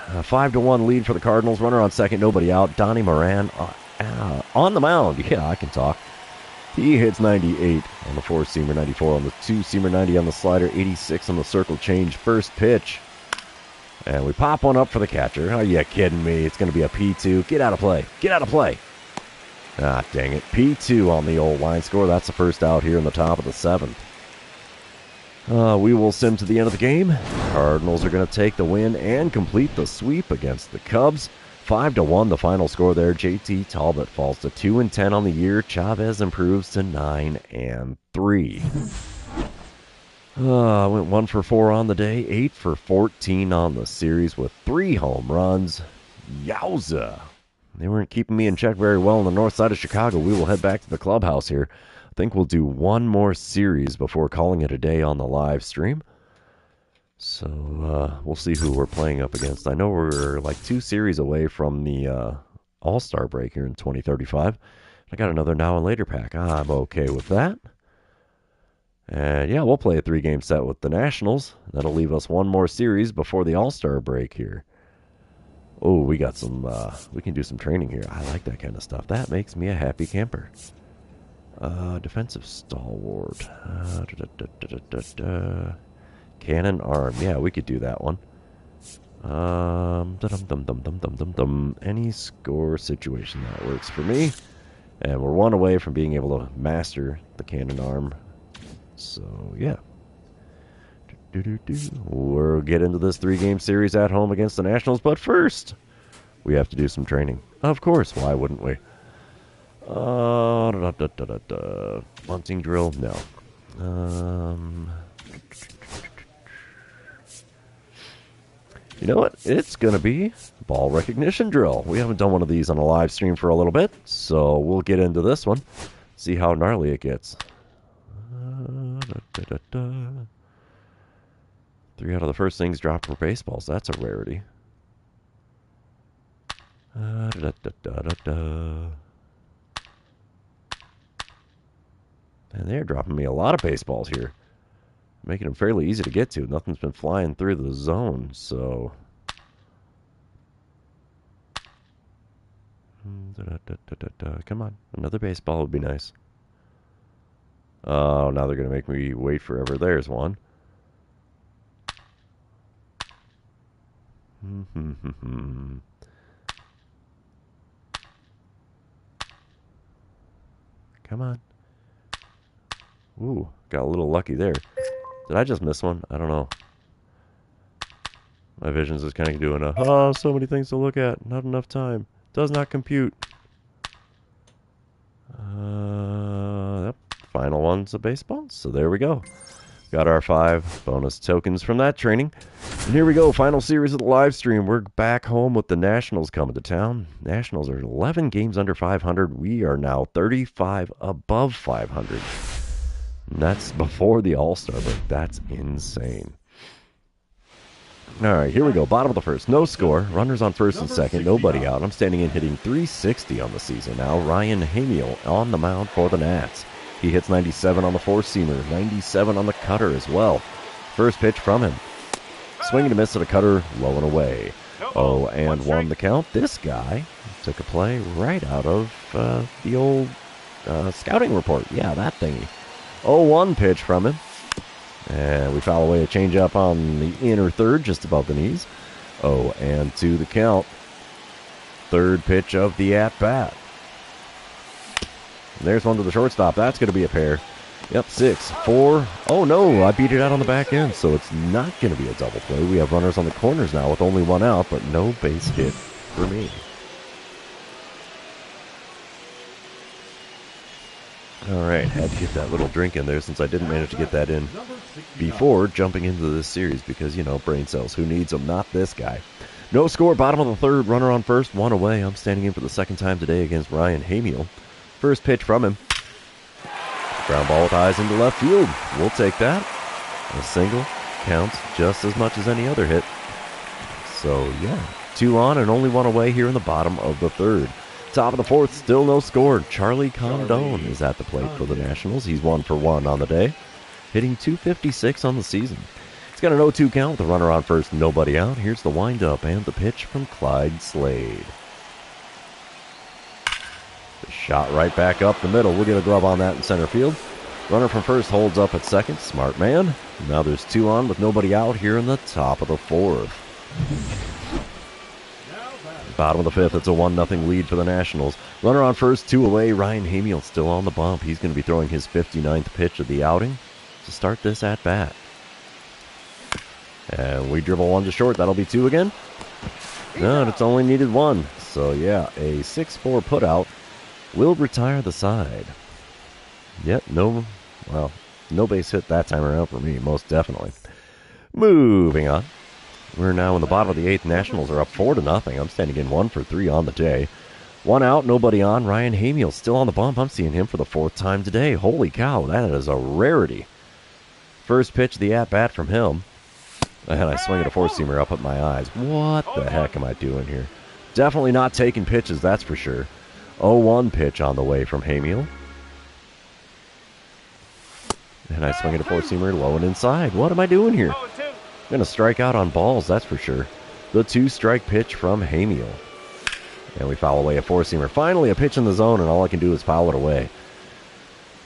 Speaker 1: A 5-1 lead for the Cardinals. Runner on second, nobody out. Donnie Moran on the mound. Yeah, I can talk. He hits 98 on the four-seamer, 94 on the two-seamer, 90 on the slider, 86 on the circle change. First pitch. And we pop one up for the catcher. Are you kidding me? It's going to be a P2. Get out of play. Get out of play. Ah, dang it. P2 on the old line score. That's the first out here in the top of the seventh. We will sim to the end of the game. Cardinals are going to take the win and complete the sweep against the Cubs. 5-1 the final score there. JT Talbot falls to 2-10 on the year. Chavez improves to 9-3. Went 1 for 4 on the day, 8 for 14 on the series with 3 home runs. Yowza. They weren't keeping me in check very well on the north side of Chicago. We will head back to the clubhouse here. I think we'll do one more series before calling it a day on the live stream. So we'll see who we're playing up against. I know we're like 2 series away from the All-Star break here in 2035. I got another now and later pack. I'm okay with that. And yeah, we'll play a 3-game set with the Nationals. That'll leave us one more series before the All-Star break here. Oh, we got some, we can do some training here. I like that kind of stuff. That makes me a happy camper. Defensive stalwart. Cannon arm. Yeah, we could do that one. Any score situation that works for me. And we're 1 away from being able to master the cannon arm. So, yeah. We'll get into this 3-game series at home against the Nationals, but first, we have to do some training. Of course, why wouldn't we? Bunting drill? No. You know what? It's going to be ball recognition drill. We haven't done one of these on a live stream for a little bit, so we'll get into this one. See how gnarly it gets. 3 out of the first things dropped were baseballs. That's a rarity. And they're dropping me a lot of baseballs here. Making them fairly easy to get to. Nothing's been flying through the zone, so... Come on. Another baseball would be nice. Oh, now they're going to make me wait forever. There's one. Come on. Ooh, got a little lucky there. Did I just miss one? I don't know. My vision's just kind of doing so many things to look at. Not enough time. Does not compute. Yep. Final one's a baseball. So there we go. Got our 5 bonus tokens from that training. And here we go. Final series of the live stream. We're back home with the Nationals coming to town. Nationals are 11 games under 500. We are now 35 above 500. And that's before the All-Star break. That's insane. All right, here we go. Bottom of the first. No score. Runners on first and second. Nobody out. I'm standing in hitting .360 on the season now. Ryan Hamiel on the mound for the Nats. He hits 97 on the four-seamer, 97 on the cutter as well. First pitch from him. Swing and a miss at a cutter, low and away. 0-1 the count. This guy took a play right out of the old scouting report. Yeah, that thingy. 0-1 pitch from him. And we foul away a changeup on the inner third, just above the knees. 0-2 the count. Third pitch of the at-bat. There's one to the shortstop. That's going to be a pair. Yep, 6-4. Oh, no, I beat it out on the back end, so it's not going to be a double play. We have runners on the corners now with only one out, but no base hit for me. All right, had to get that little drink in there since I didn't manage to get that in before jumping into this series because, you know, brain cells. Who needs them? Not this guy. No score, bottom of the third, runner on first, one away. I'm standing in for the second time today against Ryan Hamiel. First pitch from him. Ground ball with eyes into left field. We'll take that. A single counts just as much as any other hit. So, yeah, 2 on and only 1 away here in the bottom of the third. Top of the fourth, still no score. Charlie Condon is at the plate for the Nationals. He's 1 for 1 on the day, hitting .256 on the season. He's got an 0-2 count with a runner on first, nobody out. Here's the windup and the pitch from Clyde Slade. The shot right back up the middle. We'll get a glove on that in center field. Runner from first holds up at second. Smart man. Now there's 2 on with nobody out here in the top of the fourth. Bottom of the fifth, it's a 1-0 lead for the Nationals. Runner on first, 2 away. Ryan Hamiel still on the bump. He's going to be throwing his 59th pitch of the outing to start this at-bat. And we dribble 1 to short. That'll be 2 again. No, and it's only needed 1. So, yeah, a 6-4 putout will retire the side. Yep, no base hit that time around for me, most definitely. Moving on. We're now in the bottom of the 8th. Nationals are up 4-0. I'm standing in 1 for 3 on the day. 1 out, nobody on. Ryan Hamiel still on the bump. I'm seeing him for the 4th time today. Holy cow, that is a rarity. First pitch, the at-bat from him. And I swing at a four-seamer up at my eyes. What the heck am I doing here? Definitely not taking pitches, that's for sure. 0-1 pitch on the way from Hamiel. And I swing at a four-seamer low and inside. What am I doing here? I'm going to strike out on balls, that's for sure. The 2-strike pitch from Hamiel. And we foul away a four-seamer. Finally, a pitch in the zone, and all I can do is foul it away.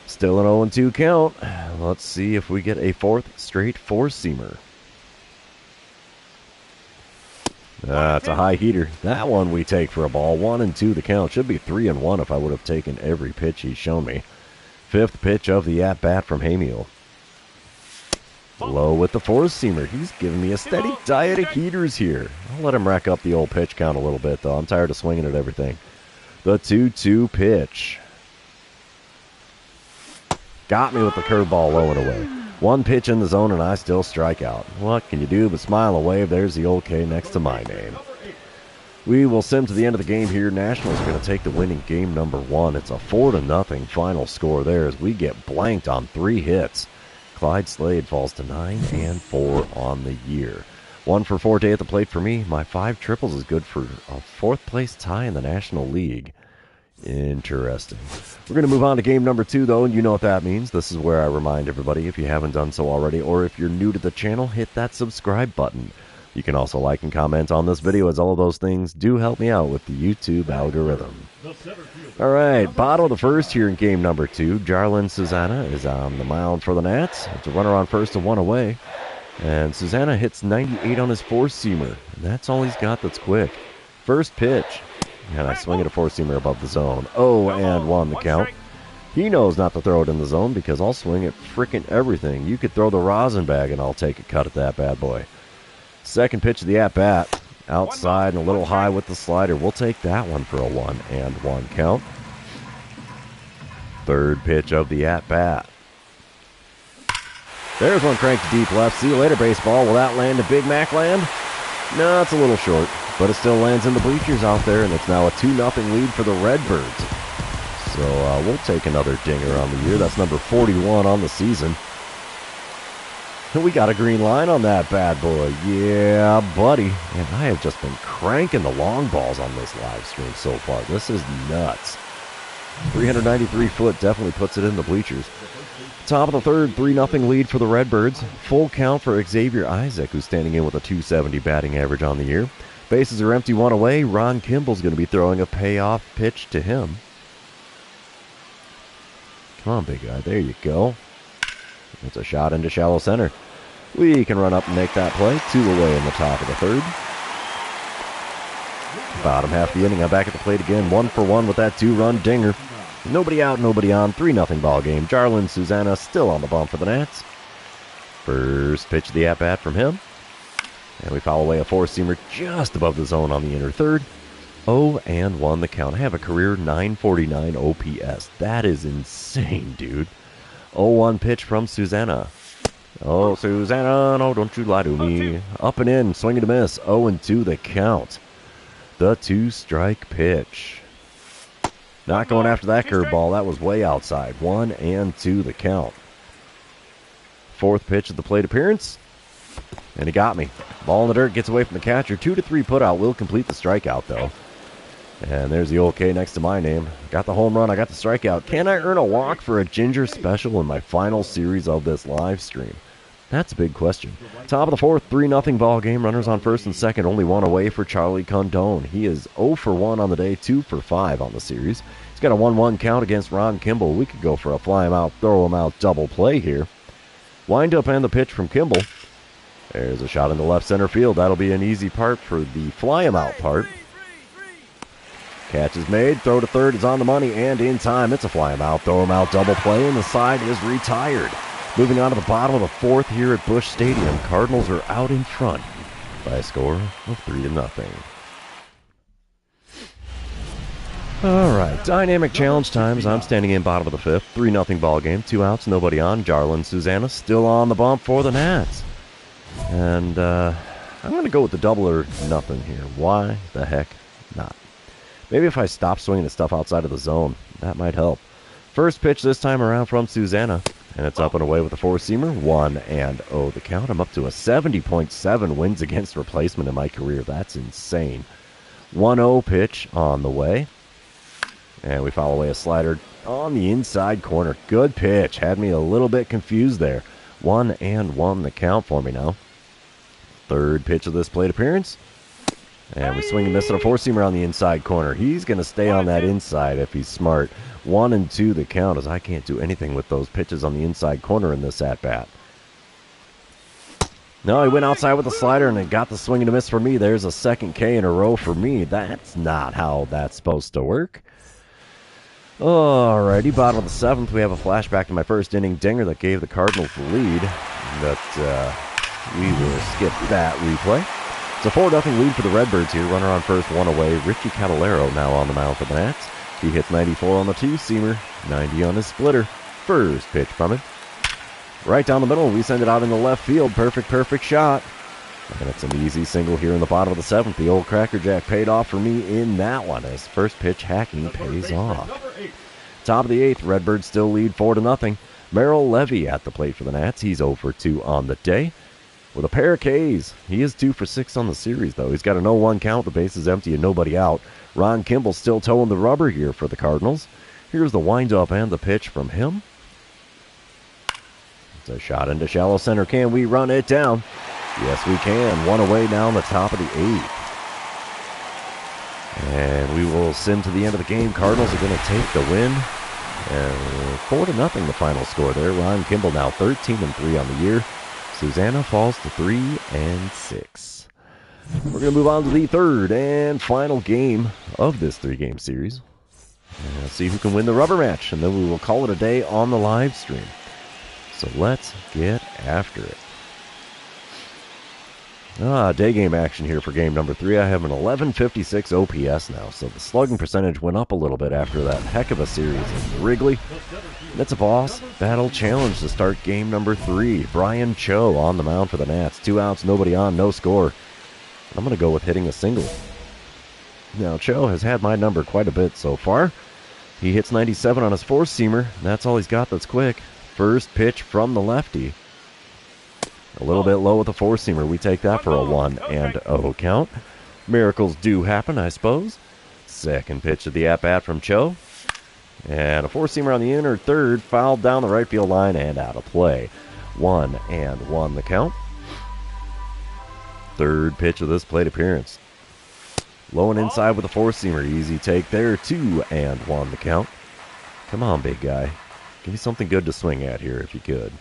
Speaker 1: Still an 0-2 count. Let's see if we get a 4th straight four-seamer. It's a high heater. That one we take for a ball. 1-2 the count. Should be 3-1 if I would have taken every pitch he's shown me. 5th pitch of the at-bat from Hamiel. Low with the four-seamer. He's giving me a steady diet of heaters here. I'll let him rack up the old pitch count a little bit, though. I'm tired of swinging at everything. The 2-2 pitch. Got me with the curveball low and away. 1 pitch in the zone, and I still strike out. What can you do but smile and wave? There's the old K next to my name. We will sim to the end of the game here. Nationals are going to take the win in game number 1. It's a 4-0 final score there as we get blanked on 3 hits. Clyde Slade falls to 9-4 on the year. 1 for 4 day at the plate for me. My 5 triples is good for a 4th place tie in the National League. Interesting. We're going to move on to game number 2, though, and you know what that means. This is where I remind everybody, if you haven't done so already, or if you're new to the channel, hit that subscribe button. You can also like and comment on this video, as all of those things do help me out with the YouTube algorithm. All right, bottom of the first here in game number 2. Jarlin Susana is on the mound for the Nats. It's a runner on first and 1 away. And Susana hits 98 on his four-seamer. And that's all he's got that's quick. First pitch. And I swing at a four-seamer above the zone. 0-1 the count. He knows not to throw it in the zone because I'll swing at frickin' everything. You could throw the rosin bag and I'll take a cut at that bad boy. Second pitch of the at-bat. Outside and a little high with the slider. We'll take that one for a 1-1 count. Third pitch of the at-bat. There's one cranked to deep left. See you later, baseball. Will that land in Big Mac land? No, it's a little short, but it still lands in the bleachers out there, and it's now a 2-0 lead for the Redbirds. So we'll take another dinger on the year. That's number 41 on the season. And we got a green line on that bad boy. Yeah, buddy. And I have just been cranking the long balls on this live stream so far. This is nuts. 393 foot definitely puts it in the bleachers. Top of the third, 3-0 lead for the Redbirds. Full count for Xavier Isaac, who's standing in with a .270 batting average on the year. Bases are empty, 1 away. Ron Kimball's going to be throwing a payoff pitch to him. Come on, big guy. There you go. It's a shot into shallow center. We can run up and make that play. 2 away in the top of the third. Bottom half of the inning, I'm back at the plate again. 1-for-1 with that 2-run dinger. Nobody out, nobody on. 3-0 ball game. Jarlin Susana still on the bump for the Nats. First pitch of the at-bat from him. And we foul away a four-seamer just above the zone on the inner third. 0-1 the count. I have a career 949 OPS. That is insane, dude. 0-1 pitch from Susana. Oh, Susana, no, don't you lie to me. Up and in, swing and a miss. 0-2 the count. The 2-strike pitch. Not going after that curveball. That was way outside. 1-2 the count. Fourth pitch of the plate appearance. And he got me. Ball in the dirt, gets away from the catcher. 2-3 putout will complete the strikeout, though. And there's the old K next to my name. Got the home run, I got the strikeout. Can I earn a walk for a Ginger special in my final series of this live stream? That's a big question. Top of the fourth, 3-0 ball game. Runners on first and second, only 1 away for Charlie Condone. He is 0-for-1 on the day, 2-for-5 on the series. He's got a 1-1 count against Ron Kimball. We could go for a fly him out, throw him out double play here. Wind up and the pitch from Kimball. There's a shot in the left center field. That'll be an easy part for the fly him out part. Catch is made, throw to third is on the money and in time. It's a fly him out, throw him out, double play, and the side is retired. Moving on to the bottom of the fourth here at Busch Stadium. Cardinals are out in front by a score of 3-0. All right, dynamic challenge times. I'm standing in bottom of the fifth, 3-0 ball game, 2 outs, nobody on. Jarlin Susana still on the bump for the Nats. And I'm going to go with the double or nothing here. Why the heck not? Maybe if I stop swinging the stuff outside of the zone, that might help. First pitch this time around from Susana, and it's up and away with a four-seamer. 1-0 the count. I'm up to a 70.7 wins against replacement in my career. That's insane. 1-0 pitch on the way. And we foul away a slider on the inside corner. Good pitch. Had me a little bit confused there. 1-1 the count for me now. Third pitch of this plate appearance. And we swing and miss at a four-seamer on the inside corner. He's going to stay on that inside if he's smart. 1-2 the count, as I can't do anything with those pitches on the inside corner in this at-bat. No, he went outside with the slider and it got the swing and a miss for me. There's a second K in a row for me. That's not how that's supposed to work. Alrighty, bottom of the seventh, we have a flashback to my first inning dinger that gave the Cardinals the lead. But we will skip that replay. It's a 4-0 lead for the Redbirds here. Runner on first, 1 away. Richie Caballero now on the mound for the Nats. He hits 94 on the two-seamer, 90 on his splitter. First pitch from him. Right down the middle, we send it out in the left field. Perfect shot. And it's an easy single here in the bottom of the seventh. The old Cracker Jack paid off for me in that one as first pitch hacking pays off. Top of the eighth, Redbirds still lead 4-0. Merrill Levy at the plate for the Nats. He's 0-for-2 on the day with a pair of Ks. He is 2-for-6 on the series, though. He's got an 0-1 count. The base is empty and nobody out. Ron Kimball still towing the rubber here for the Cardinals. Here's the windup and the pitch from him. It's a shot into shallow center. Can we run it down? Yes, we can. One away now in the top of the 8th. And we will send to the end of the game. Cardinals are going to take the win. 4-0 the final score there. Ron Kimball now 13-3 on the year. Susanna falls to 3-6. We're going to move on to the third and final game of this 3-game series. And see who can win the rubber match. And then we will call it a day on the live stream. So let's get after it. Day game action here for game number 3. I have an 1156 OPS now, so the slugging percentage went up a little bit after that heck of a series in Wrigley. That's a boss battle challenge to start game number 3. Brian Cho on the mound for the Nats. 2 outs, nobody on, no score. I'm going to go with hitting a single. Now, Cho has had my number quite a bit so far. He hits 97 on his 4-seamer. That's all he's got that's quick. First pitch from the lefty. A little bit low with a 4-seamer. We take that for a 1-0 count. Miracles do happen, I suppose. Second pitch of the at-bat from Cho. And a 4-seamer on the inner third, fouled down the right field line and out of play. 1-1 the count. Third pitch of this plate appearance. Low and inside with a 4-seamer. Easy take there. 2-1 the count. Come on, big guy. Give me something good to swing at here if you could.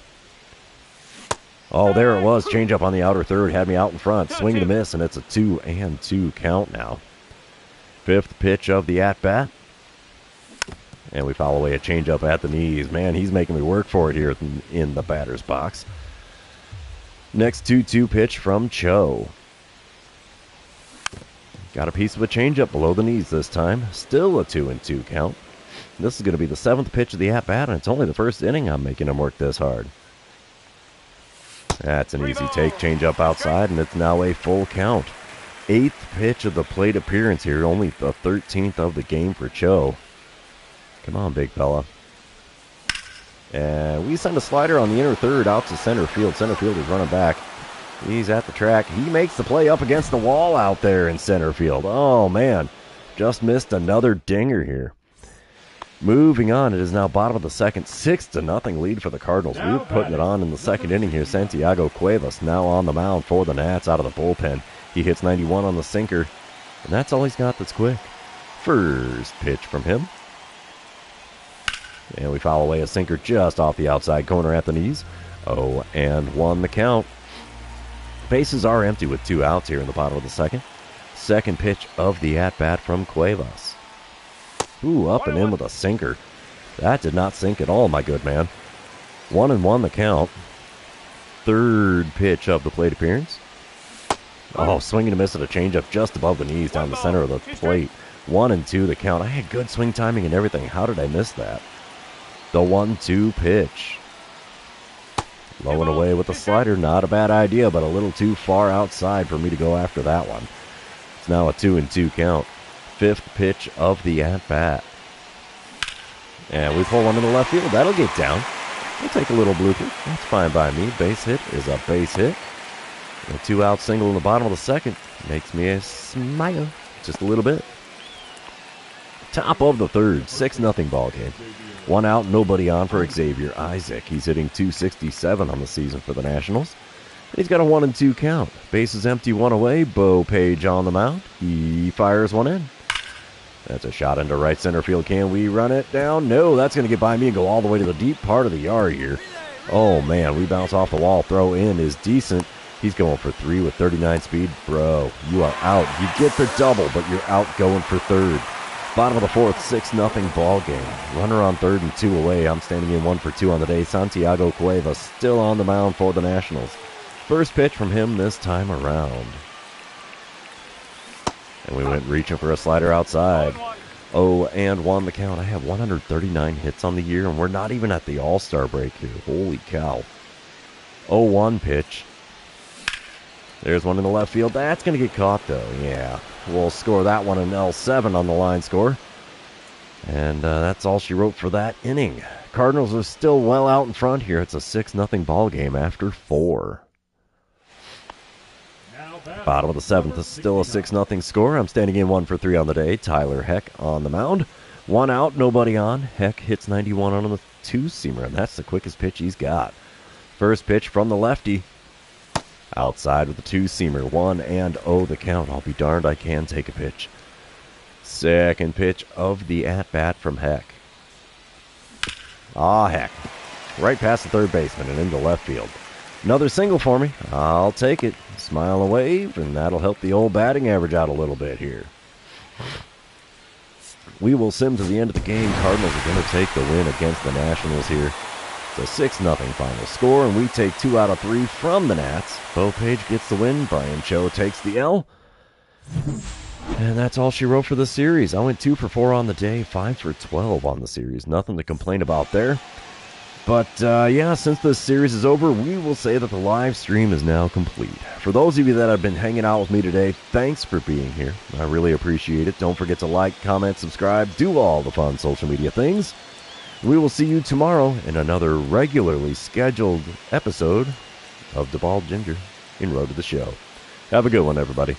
Speaker 1: Oh, there it was. Changeup on the outer third. Had me out in front. Swing and a miss, and it's a 2-2 count now. Fifth pitch of the at-bat. And we foul away a changeup at the knees. Man, he's making me work for it here in the batter's box. Next 2-2 pitch from Cho. Got a piece of a changeup below the knees this time. Still a 2-2 count. This is going to be the 7th pitch of the at-bat, and it's only the first inning I'm making him work this hard. That's an easy take. Changeup outside, and it's now a full count. 8th pitch of the plate appearance here. Only the 13th of the game for Cho. Come on, big fella. And we send a slider on the inner third out to center field. Center field is running back. He's at the track. He makes the play up against the wall out there in center field. Oh, man. Just missed another dinger here. Moving on, it is now bottom of the second. 6-0 lead for the Cardinals. We're putting it on in the second inning here. Santiago Cuevas now on the mound for the Nats out of the bullpen. He hits 91 on the sinker, and that's all he's got that's quick. First pitch from him. And we foul away a sinker just off the outside corner at the knees. 0-1 the count. Bases are empty with 2 outs here in the bottom of the second. Second pitch of the at-bat from Cuevas. Ooh, up and in with a sinker. That did not sink at all, my good man. 1-1 the count. Third pitch of the plate appearance. Oh, swinging a miss at a changeup just above the knees down the center of the plate. 1-2 the count. I had good swing timing and everything. How did I miss that? The 1-2 pitch. Low and away with the slider. Not a bad idea, but a little too far outside for me to go after that one. It's now a 2-2 count. Fifth pitch of the at-bat. And we pull one to the left field. That'll get down. We'll take a little blooper. That's fine by me. Base hit is a base hit. And a 2-out single in the bottom of the second makes me a smile just a little bit. Top of the third. 6-0 ball game. 1 out, nobody on for Xavier Isaac. He's hitting .267 on the season for the Nationals. He's got a 1-2 count. Bases empty, 1 away. Bo Page on the mound. He fires one in. That's a shot into right center field. Can we run it down? No, that's going to get by me and go all the way to the deep part of the yard here. Oh, man, we bounce off the wall. Throw in is decent. He's going for 3 with 39 speed. Bro, you are out. You get the double, but you're out going for third. Bottom of the fourth, 6-0 ball game. Runner on third and 2 away. I'm standing in 1 for 2 on the day. Santiago Cuevas still on the mound for the Nationals. First pitch from him this time around. And we went reaching for a slider outside. 0-1 the count. I have 139 hits on the year, and we're not even at the All-Star break here. Holy cow. 0-1 pitch. There's one in the left field. That's going to get caught, though. Yeah. We'll score that one an L7 on the line score. And that's all she wrote for that inning. Cardinals are still well out in front here. It's a 6-0 ball game after 4. Bottom of the 7th is still a 6-0 score. I'm standing in 1 for 3 on the day. Tyler Heck on the mound. 1 out, nobody on. Heck hits 91 on the 2-seamer, and that's the quickest pitch he's got. First pitch from the lefty. Outside with the two-seamer, 1-0 the count. I'll be darned I can take a pitch. Second pitch of the at-bat from Heck. Heck. Right past the third baseman and into left field. Another single for me. I'll take it. Smile and wave, and that'll help the old batting average out a little bit here. We will sim to the end of the game. Cardinals are going to take the win against the Nationals here. It's a 6-0 final score, and we take 2 out of 3 from the Nats. Bo Page gets the win. Brian Cho takes the L. And that's all she wrote for the series. I went 2 for 4 on the day, 5 for 12 on the series. Nothing to complain about there. But, yeah, since this series is over, we will say that the live stream is now complete. For those of you that have been hanging out with me today, thanks for being here. I really appreciate it. Don't forget to like, comment, subscribe, do all the fun social media things. We will see you tomorrow in another regularly scheduled episode of The Bald Ginger in Road to the Show. Have a good one, everybody.